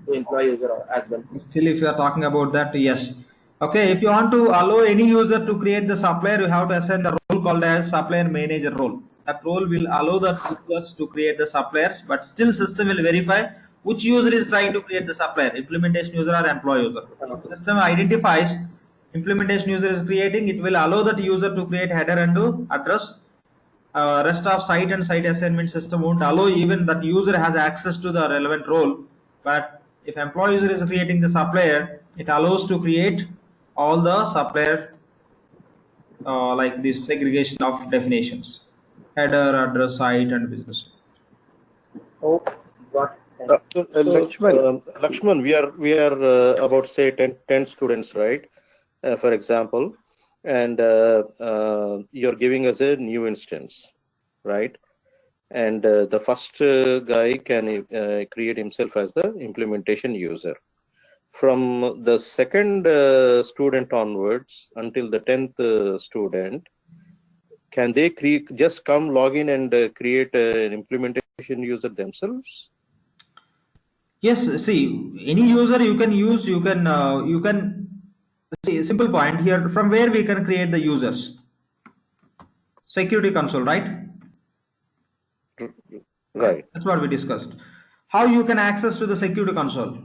to employee user as well. Still, if you are talking about that, yes. Okay, if you want to allow any user to create the supplier, you have to assign the role called as supplier manager role. That role will allow the users to create the suppliers, but still system will verify which user is trying to create the supplier, implementation user or employee user. If system identifies implementation user is creating, it will allow that user to create header and to address. Rest of site and site assignment system won't allow even that user has access to the relevant role. But if employee user is creating the supplier, it allows to create all the supplier like this segregation of definitions. header, address, site, and business. Oh, got Lakshman, we are about say 10 students, right? For example, and you're giving us a new instance, right? And the first guy can create himself as the implementation user. From the second student onwards until the 10th student, can they just come log in and create an implementation user themselves? Yes, see, any user you can use, you can see, simple point here, from where we can create the users. Security console, right? Right. That's what we discussed. How you can access to the security console.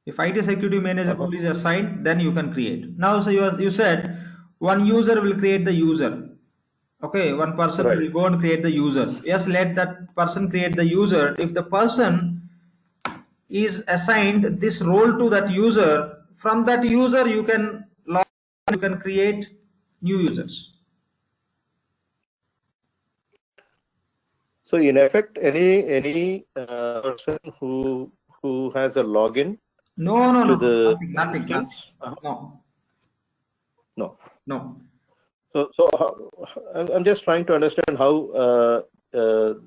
If IT security manager role is assigned, then you can create. Now, so you said one user will create the user. Okay, one person will go and create the user. Yes, let that person create the user. If the person is assigned this role to that user, from that user you can log, you can create new users. So in effect, any person who has a login to the instance, no. So I'm just trying to understand how the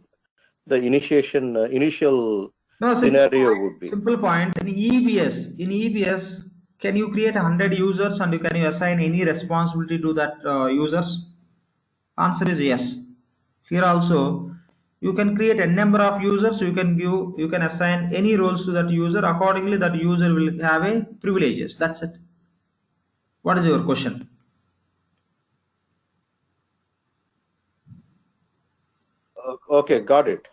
initial scenario would be. Simple point. In EBS, can you create 100 users and can you assign any responsibility to that users? Answer is yes. Here also, you can create a number of users. You can assign any roles to that user. Accordingly, that user will have a privileges. That's it. What is your question? Okay, got it.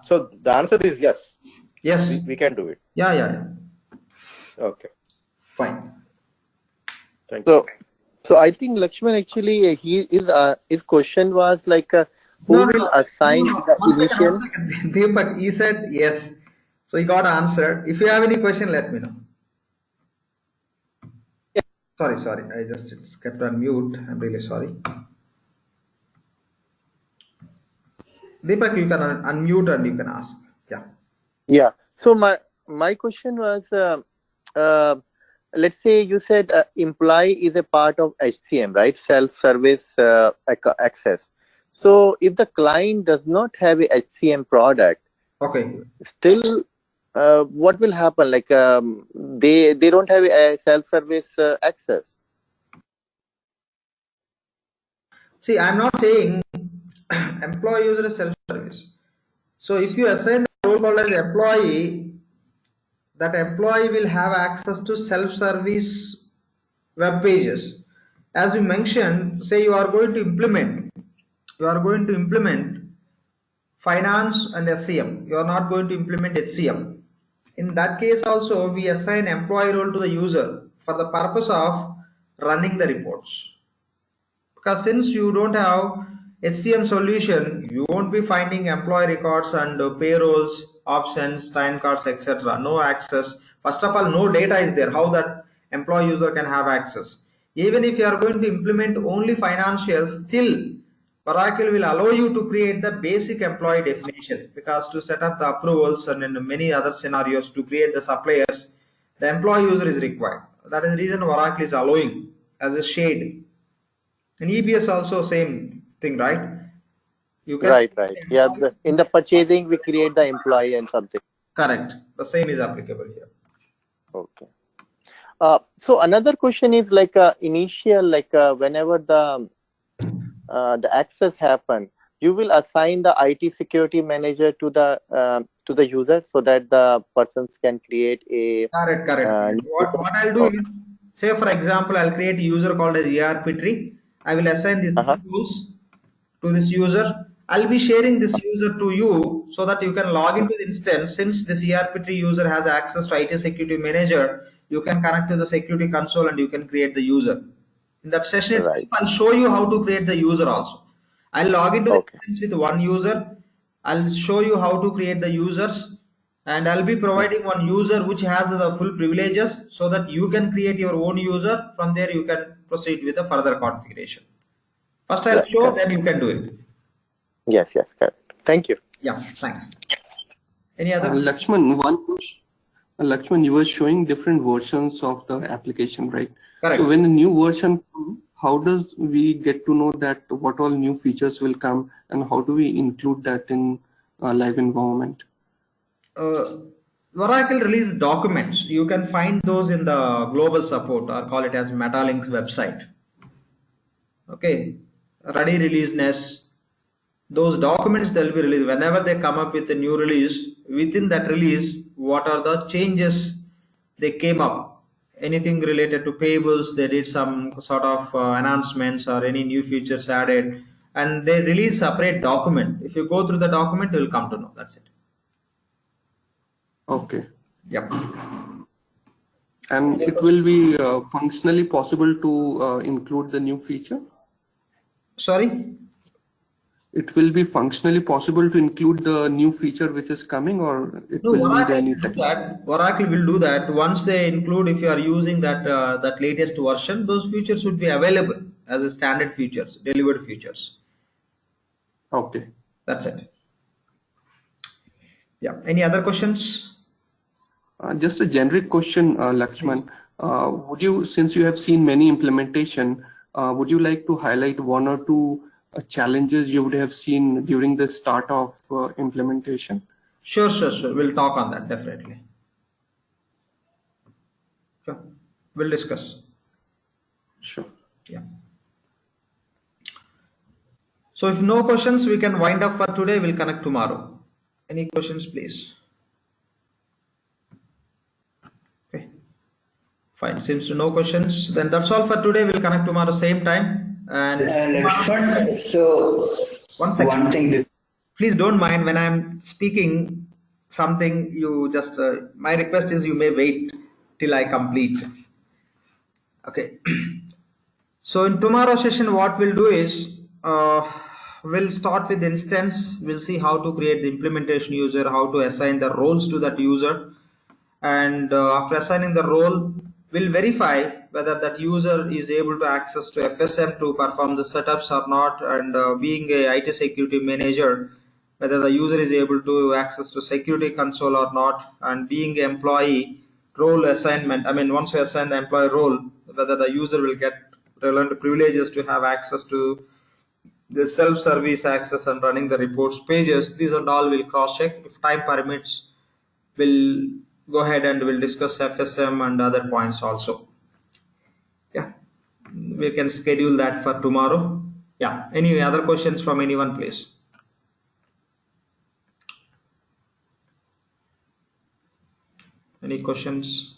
So the answer is yes. Yes, we can do it. Yeah. Okay. Fine. Thank you. So I think Lakshman actually his question was like who will assign the initial. One second. Deepak, he said yes, so he got answered. If you have any question, let me know. Sorry, I just kept on mute. I'm really sorry. Deepak, you can unmute and you can ask. Yeah. So my question was, let's say you said employee is a part of HCM, right? Self-service access. So if the client does not have a HCM product, okay, still what will happen? Like they don't have a self-service access. See, I'm not saying employee user is self-service. So if you assign the role called as employee, that employee will have access to self-service web pages. As you mentioned, say you are going to implement finance and SCM. You are not going to implement HCM. In that case also, we assign employee role to the user for the purpose of running the reports. Because since you don't have HCM solution, you won't be finding employee records and payrolls, options, time cards, etc. No access. First of all, no data is there. How that employee user can have access? Even if you are going to implement only financials, still Oracle will allow you to create the basic employee definition, because to set up the approvals and in many other scenarios to create the suppliers, the employee user is required. That is the reason Oracle is allowing as a shade. In EBS also same thing, right? You can right. Yeah, in the purchasing we create the employee and something. Correct. The same is applicable here. Okay. So another question is like initial, like whenever the access happen, you will assign the IT security manager to the user so that the persons can create a. Correct. What I'll do is, say for example, I'll create a user called as ERPTREE. I will assign these tools to this user. I'll be sharing this user to you so that you can log into the instance. Since this ERPTREE user has access to IT security manager, you can connect to the security console and you can create the user. In that session itself, I'll show you how to create the user also. I'll log into the instance with one user. I'll show you how to create the users, and I'll be providing one user which has the full privileges so that you can create your own user. From there, you can proceed with the further configuration. First I'll show, correct. then you can do it. Yes, correct. Thank you. Yeah, thanks. Any other? Lakshman, one question. Lakshman, you were showing different versions of the application, right? Correct. So when a new version comes, how does we get to know that what all new features will come, and how do we include that in live environment? Oracle release documents. You can find those in the global support, or call it as Metalinks website. Okay, ready releaseness. Those documents they'll be released whenever they come up with a new release. Within that release, what are the changes they came up? Anything related to payables, they did some sort of enhancements or any new features added, and they release separate document. If you go through the document, you will come to know. That's it. Okay. Yep. And it will be functionally possible to include the new feature? Sorry? It will be functionally possible to include the new feature which is coming, or it No, will need Oracle any will do technical? that. Oracle will do that. Once they include, if you are using that that latest version, those features would be available as a standard features, delivered features. Okay. That's it. Yeah. Any other questions? Just a generic question, Lakshman. Would you, since you have seen many implementation, would you like to highlight one or two challenges you would have seen during the start of implementation? Sure. We'll talk on that definitely. Sure. We'll discuss. Sure. Yeah. So if no questions, we can wind up for today. We'll connect tomorrow. Any questions, please? Okay. Fine. Seems to no questions. Then that's all for today. We'll connect tomorrow same time. And Lakshman, so one second. one thing. Please don't mind when I'm speaking something. You just my request is you may wait till I complete. Okay. So in tomorrow's session, what we'll do is we'll start with instance. We'll see how to create the implementation user, how to assign the roles to that user, and after assigning the role, we'll verify whether that user is able to access to FSM to perform the setups or not, and being a IT security manager, whether the user is able to access to security console or not, and being an employee role assignment. I mean, once you assign the employee role, whether the user will get relevant privileges to have access to the self-service access and running the reports pages. These and all will cross-check. If time permits, we'll go ahead and we'll discuss FSM and other points also. Yeah, we can schedule that for tomorrow. Yeah, any other questions from anyone, please? Any questions?